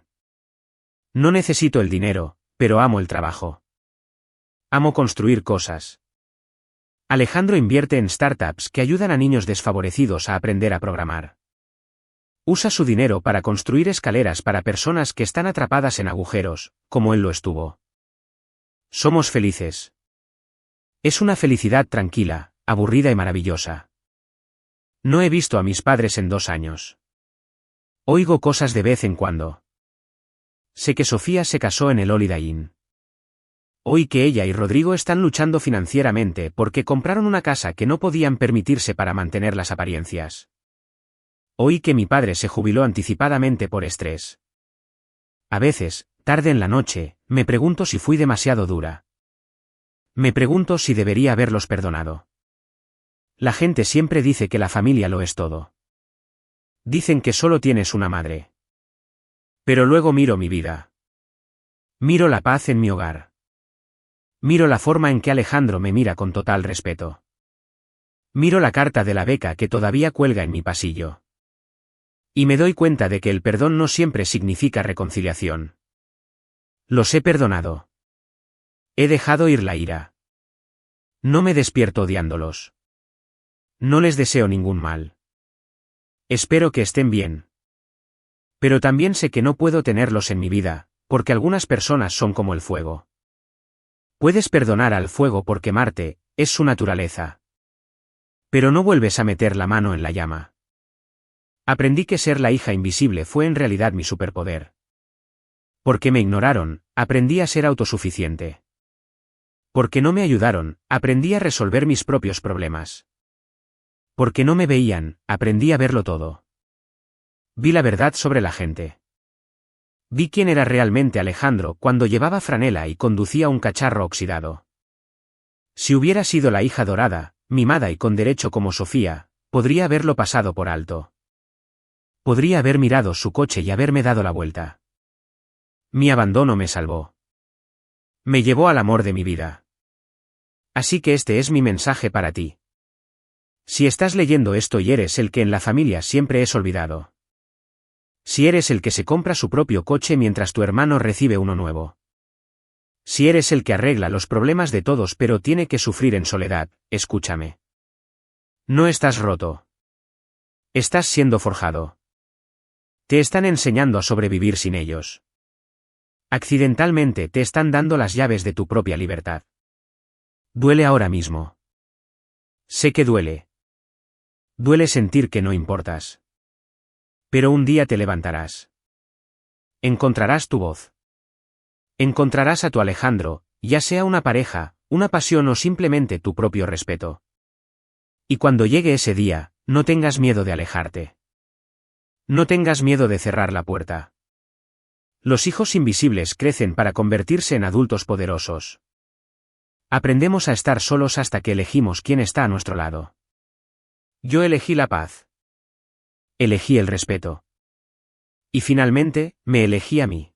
No necesito el dinero, pero amo el trabajo. Amo construir cosas. Alejandro invierte en startups que ayudan a niños desfavorecidos a aprender a programar. Usa su dinero para construir escaleras para personas que están atrapadas en agujeros, como él lo estuvo. Somos felices. Es una felicidad tranquila, aburrida y maravillosa. No he visto a mis padres en 2 años. Oigo cosas de vez en cuando. Sé que Sofía se casó en el Holiday Inn. Oí que ella y Rodrigo están luchando financieramente porque compraron una casa que no podían permitirse para mantener las apariencias. Oí que mi padre se jubiló anticipadamente por estrés. A veces, tarde en la noche, me pregunto si fui demasiado dura. Me pregunto si debería haberlos perdonado. La gente siempre dice que la familia lo es todo. Dicen que solo tienes una madre. Pero luego miro mi vida. Miro la paz en mi hogar. Miro la forma en que Alejandro me mira con total respeto. Miro la carta de la beca que todavía cuelga en mi pasillo. Y me doy cuenta de que el perdón no siempre significa reconciliación. Los he perdonado. He dejado ir la ira. No me despierto odiándolos. No les deseo ningún mal. Espero que estén bien. Pero también sé que no puedo tenerlos en mi vida, porque algunas personas son como el fuego. Puedes perdonar al fuego por quemarte, es su naturaleza. Pero no vuelves a meter la mano en la llama. Aprendí que ser la hija invisible fue en realidad mi superpoder. Porque me ignoraron, aprendí a ser autosuficiente. Porque no me ayudaron, aprendí a resolver mis propios problemas. Porque no me veían, aprendí a verlo todo. Vi la verdad sobre la gente. Vi quién era realmente Alejandro cuando llevaba franela y conducía un cacharro oxidado. Si hubiera sido la hija dorada, mimada y con derecho como Sofía, podría haberlo pasado por alto. Podría haber mirado su coche y haberme dado la vuelta. Mi abandono me salvó. Me llevó al amor de mi vida. Así que este es mi mensaje para ti. Si estás leyendo esto y eres el que en la familia siempre es olvidado. Si eres el que se compra su propio coche mientras tu hermano recibe uno nuevo. Si eres el que arregla los problemas de todos pero tiene que sufrir en soledad, escúchame. No estás roto. Estás siendo forjado. Te están enseñando a sobrevivir sin ellos. Accidentalmente te están dando las llaves de tu propia libertad. Duele ahora mismo. Sé que duele. Duele sentir que no importas. Pero un día te levantarás. Encontrarás tu voz. Encontrarás a tu Alejandro, ya sea una pareja, una pasión o simplemente tu propio respeto. Y cuando llegue ese día, no tengas miedo de alejarte. No tengas miedo de cerrar la puerta. Los hijos invisibles crecen para convertirse en adultos poderosos. Aprendemos a estar solos hasta que elegimos quién está a nuestro lado. Yo elegí la paz. Elegí el respeto. Y finalmente, me elegí a mí.